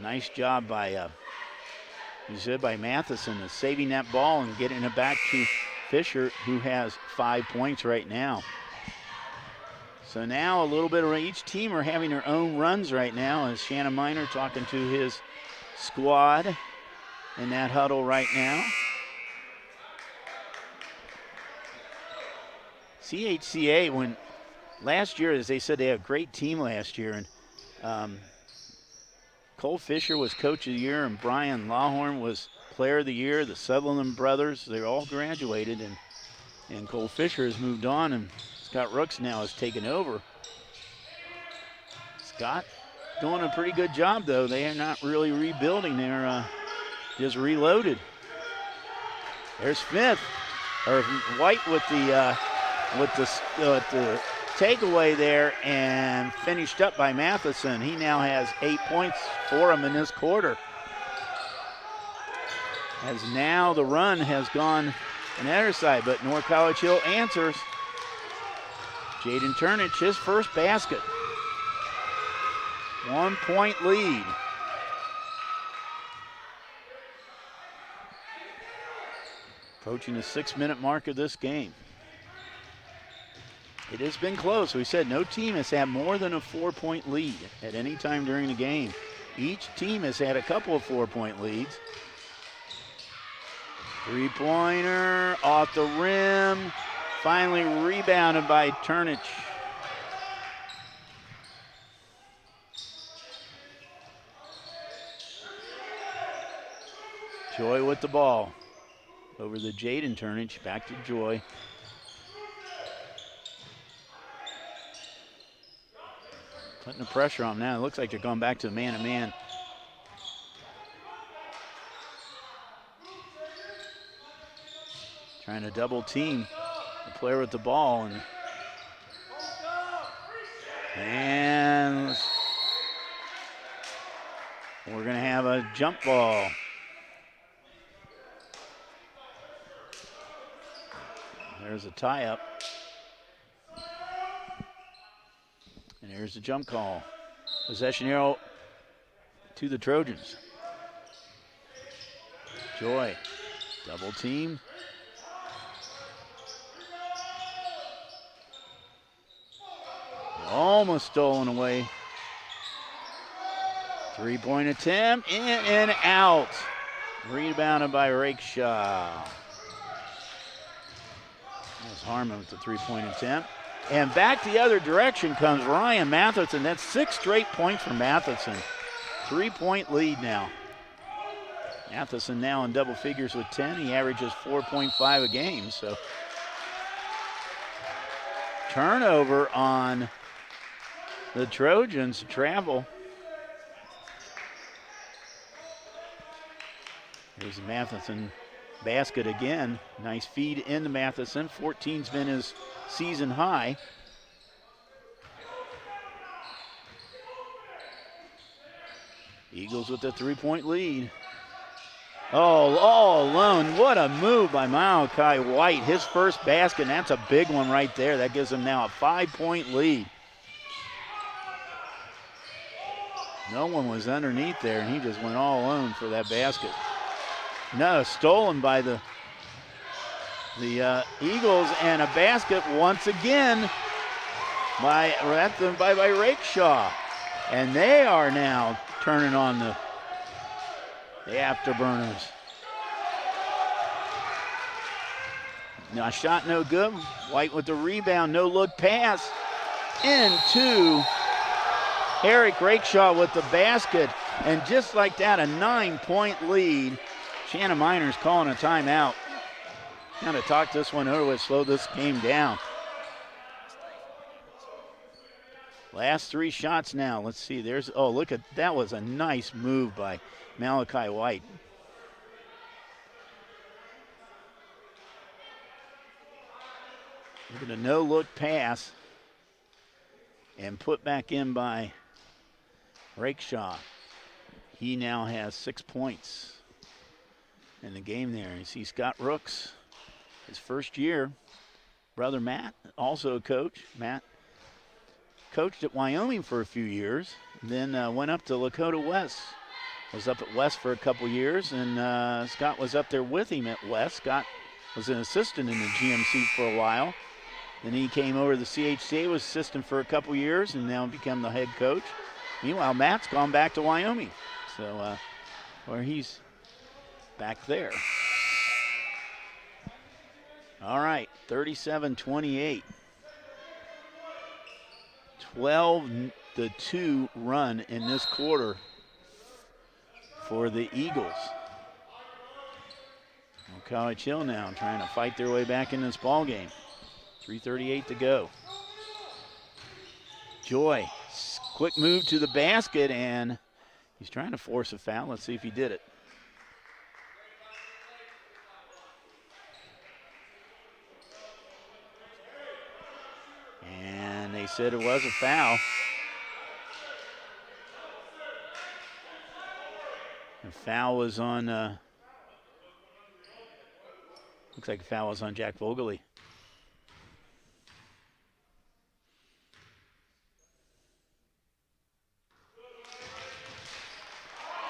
Nice job by Matheson, saving that ball and getting it back to Fisher, who has 5 points right now. So now a little bit of each team are having their own runs right now, as Shannon Miner talking to his squad in that huddle right now. CHCA, when last year, as they said, they had a great team last year, and Cole Fisher was coach of the year, and Brian Lawhorn was player of the year. The Sutherland brothers, they're all graduated, and Cole Fisher has moved on, and Scott Rooks now has taken over. Scott doing a pretty good job, though. They are not really rebuilding. They're just reloaded. There's White with the takeaway there, and finished up by Matheson. He now has 8 points for him in this quarter. As now the run has gone on the other side, but North College Hill answers. Jaden Turnich, his first basket. 1 point lead. Approaching the 6-minute mark of this game. It has been close. We said no team has had more than a 4-point lead at any time during the game. Each team has had a couple of 4-point leads. Three-pointer off the rim. Finally rebounded by Turnich. Joy with the ball. Over the Jaden Turnich, back to Joy. Putting the pressure on now. It looks like they're going back to man-to-man. Trying to double team the player with the ball. And we're going to have a jump ball. There's a tie-up. And here's the jump call. Possession arrow to the Trojans. Joy, double team. Almost stolen away. Three-point attempt, in and out. Rebounded by Rakeshaw. There's Harmon with the three-point attempt. And back the other direction comes Ryan Matheson. That's 6 straight points for Matheson. 3-point lead now. Matheson now in double figures with 10. He averages 4.5 a game. So turnover on the Trojans. Travel. Here's the Matheson basket again. Nice feed into Matheson. 14's been his season high. Eagles with the 3-point lead. Oh, all alone. What a move by Malachi White. His first basket, and that's a big one right there. That gives him now a 5-point lead. No one was underneath there, and he just went all alone for that basket. No, stolen by the Eagles, and a basket once again by Rakeshaw. And they are now turning on the afterburners. Now shot no good. White with the rebound, no look pass into Eric Rakeshaw with the basket. And just like that, a 9-point lead. Shannon Miners calling a timeout. Kind of talk this one over with, slow this game down. Last 3 shots now. Let's see. There's, oh, look at that, was a nice move by Malachi White. Look at a no-look pass and put back in by Rakeshaw. He now has 6 points in the game there. You see Scott Rooks, his first year. Brother Matt, also a coach. Matt coached at Wyoming for a few years, then went up to Lakota West. Was up at West for a couple years, and Scott was up there with him at West. Scott was an assistant in the GMC for a while. Then he came over to the CHCA, was assistant for a couple years, and now become the head coach. Meanwhile, Matt's gone back to Wyoming, so where he's back there. All right, 37-28. 12-2 run in this quarter for the Eagles. College Hill now trying to fight their way back in this ball game. 3:38 to go. Joy, quick move to the basket, and he's trying to force a foul. Let's see if he did it. And they said it was a foul. The foul was on, looks like a foul was on Jack Vogeley.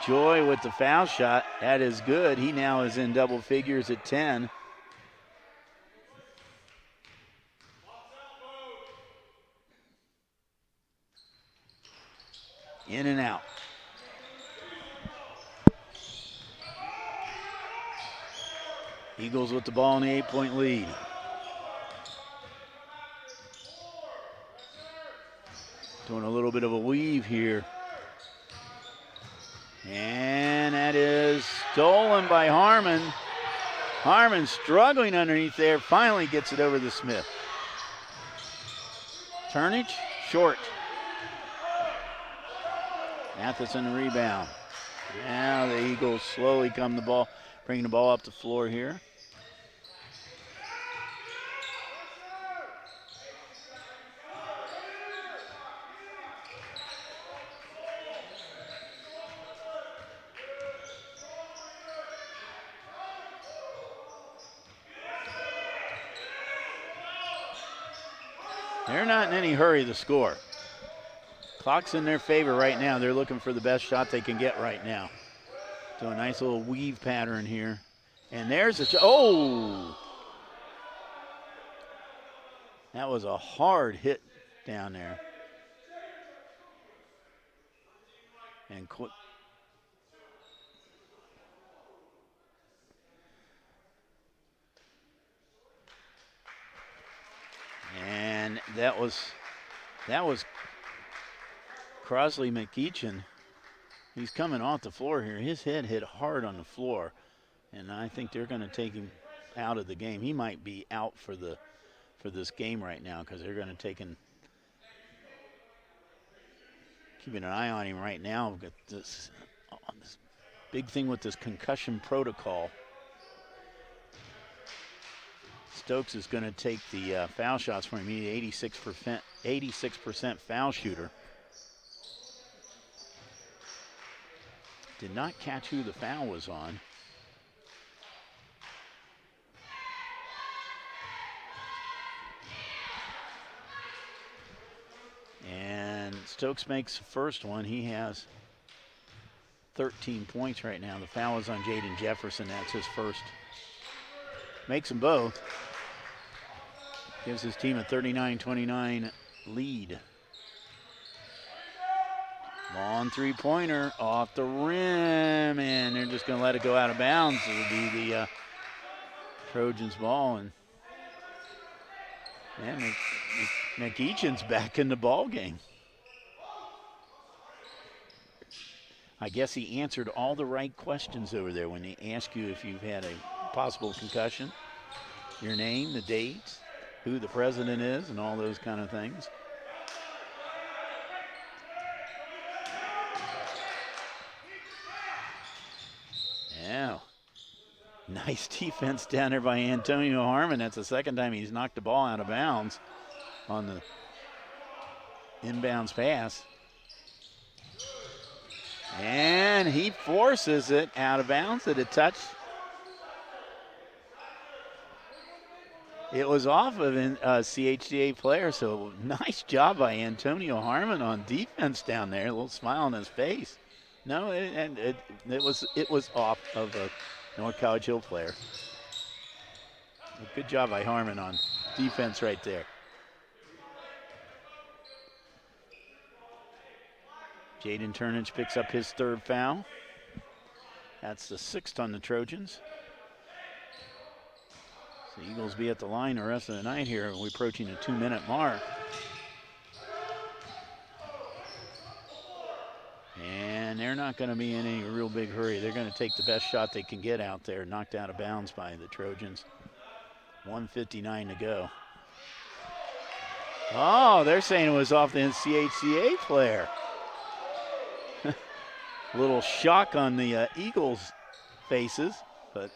Joy with the foul shot. That is good. He now is in double figures at 10. In and out. Eagles with the ball in the 8-point lead. Doing a little bit of a weave here. And that is stolen by Harmon. Harmon struggling underneath there, finally gets it over to Smith. Turnage, short. Matheson rebound. Now the Eagles slowly bringing the ball up the floor here. They're not in any hurry to score. Clock's in their favor right now. They're looking for the best shot they can get right now. So a nice little weave pattern here. And there's a oh! That was a hard hit down there. And quick. And that was Crosley McEachin. He's coming off the floor here. His head hit hard on the floor, and I think they're going to take him out of the game. He might be out for this game right now because they're going to take him. Keeping an eye on him right now. We've got this big thing with this concussion protocol. Stokes is going to take the foul shots for him. He's 86% foul shooter. Did not catch who the foul was on. And Stokes makes the first one. He has 13 points right now. The foul is on Jaden Jefferson. That's his first. Makes them both. Gives his team a 39-29 lead. Long three-pointer off the rim, and they're just going to let it go out of bounds. It'll be the Trojans' ball, and McEachin's back in the ball game. I guess he answered all the right questions over there when they ask you if you've had a possible concussion, your name, the dates, who the president is, and all those kind of things. Yeah. Nice defense down there by Antonio Harmon. That's the second time he's knocked the ball out of bounds on the inbounds pass. And he forces it out of bounds at a touch. It was off of a CHCA player, so nice job by Antonio Harmon on defense down there. A little smile on his face. No, it was off of a North College Hill player. Good job by Harmon on defense right there. Jaden Turnage picks up his third foul. That's the sixth on the Trojans. The Eagles be at the line the rest of the night here. We're approaching the 2-minute mark. And they're not going to be in any real big hurry. They're going to take the best shot they can get out there. Knocked out of bounds by the Trojans. 1:59 to go. Oh, they're saying it was off the CHCA player. A little shock on the Eagles' faces, but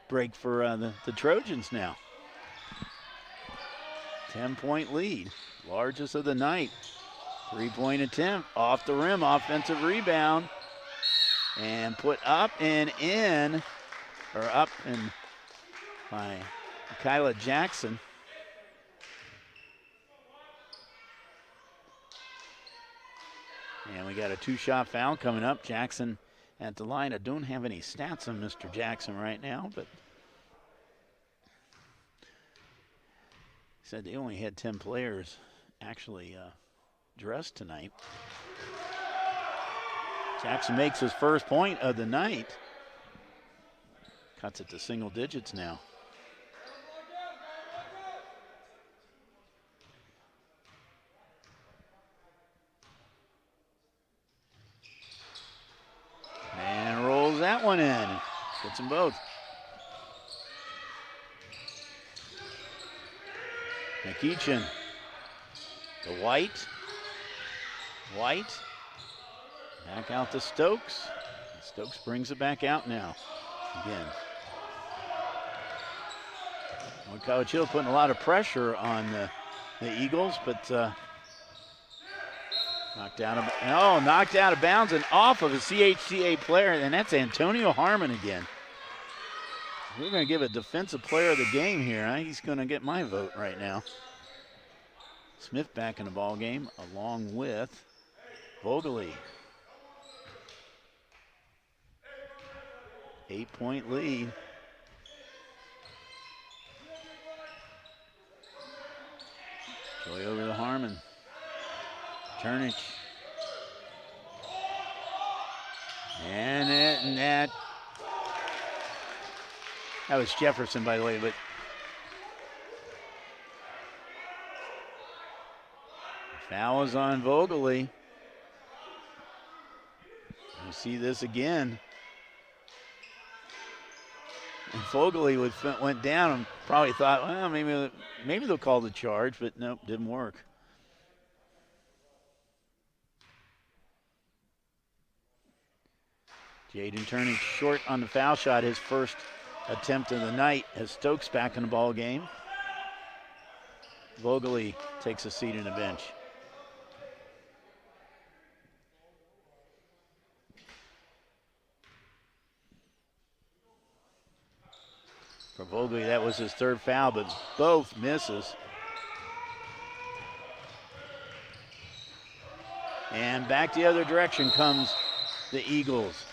break for the Trojans now. 10-point lead, largest of the night. 3-point attempt, off the rim, offensive rebound, and put up and in, or up and by Kyla Jackson. And we got a two-shot foul coming up. Jackson at the line. I don't have any stats on Mr. Jackson right now, but said they only had 10 players actually dressed tonight. Jackson makes his first point of the night. Cuts it to single digits now. And rolls that one in. Gets them both. McEachin to White. White. Back out to Stokes. Stokes brings it back out now. Again. Well, College Hill putting a lot of pressure on the Eagles, but knocked out of bounds and off of a CHCA player, and that's Antonio Harmon again. We're going to give a defensive player of the game here. He's going to get my vote right now. Smith back in the ball game along with Vogely. 8-point lead. Joy over to Harmon. Turnich. And that was Jefferson, by the way, but foul is on Vogely. You see this again. And Vogely went down and probably thought, well, maybe they'll call the charge, but nope, didn't work. Jaden Turnich short on the foul shot, his first attempt of the night, as Stokes back in the ball game. Vogely takes a seat in the bench. For Vogely, that was his third foul, but both misses. And back the other direction comes the Eagles.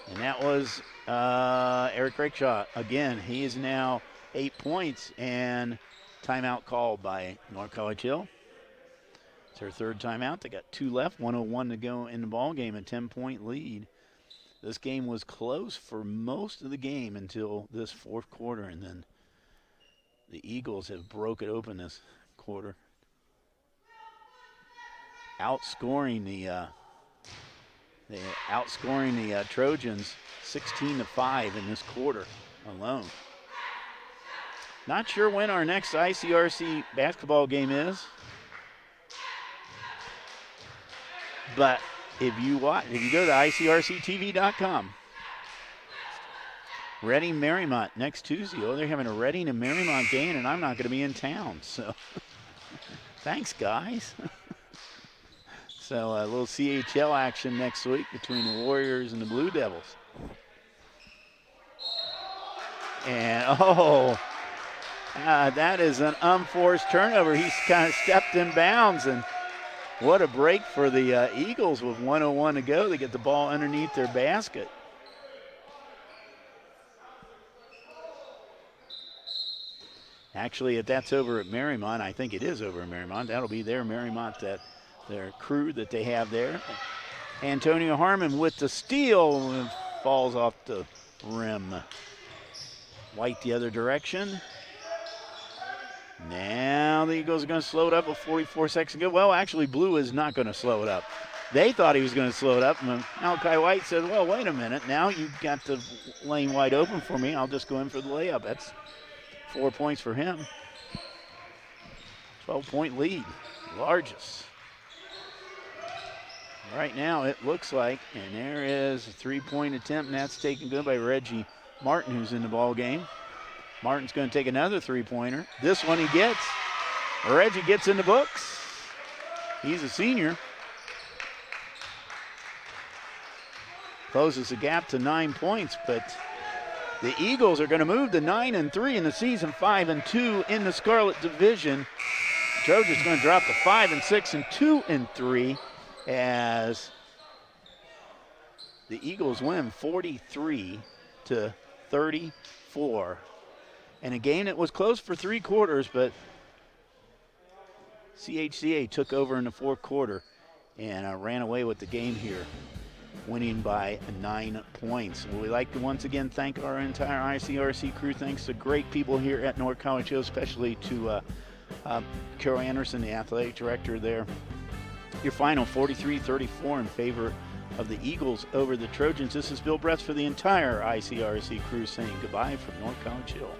And that was Eric Rakeshaw. Again, he is now 8 points, and timeout called by North College Hill. It's their third timeout. They got 2 left, 1:01 to go in the ball game, a 10-point lead. This game was close for most of the game until this fourth quarter, and then the Eagles have broke it open this quarter, outscoring the Trojans 16-5 in this quarter alone. Not sure when our next ICRC basketball game is, but if you go to ICRC-TV.com, Reading Marymount next Tuesday. Oh, they're having a Reading and Marymount game, and I'm not going to be in town. So, thanks, guys. So, a little CHL action next week between the Warriors and the Blue Devils. And that is an unforced turnover. He's kind of stepped in bounds, and what a break for the Eagles with 1:01 to go. They get the ball underneath their basket. Actually, if that's over at Marymount, I think it is over at Marymount. That'll be their Marymount, their crew that they have there. Antonio Harmon with the steal and falls off the rim. White the other direction. Now the Eagles are going to slow it up with 44 seconds to go. Well, actually, Blue is not going to slow it up. They thought he was going to slow it up, and Malachi White said, well, wait a minute. Now you've got the lane wide open for me. I'll just go in for the layup. That's 4 points for him. 12-point lead, largest. Right now it looks like, and there is a 3-point attempt, and that's taken good by Reggie Martin, who's in the ball game. Martin's going to take another 3-pointer. This one he gets. Reggie gets in the books. He's a senior. Closes the gap to 9 points, but the Eagles are going to move to 9-3 in the season, 5-2 in the Scarlet Division. Trojans going to drop to 5-6 and 2-3 as the Eagles win 43-34. And a game that was close for 3 quarters, but CHCA took over in the fourth quarter and ran away with the game here, winning by 9 points. We'd like to once again thank our entire ICRC crew. Thanks to great people here at North College Hill, especially to Carol Anderson, the athletic director there. Your final 43-34 in favor of the Eagles over the Trojans. This is Bill Bretz for the entire ICRC crew saying goodbye from North College Hill.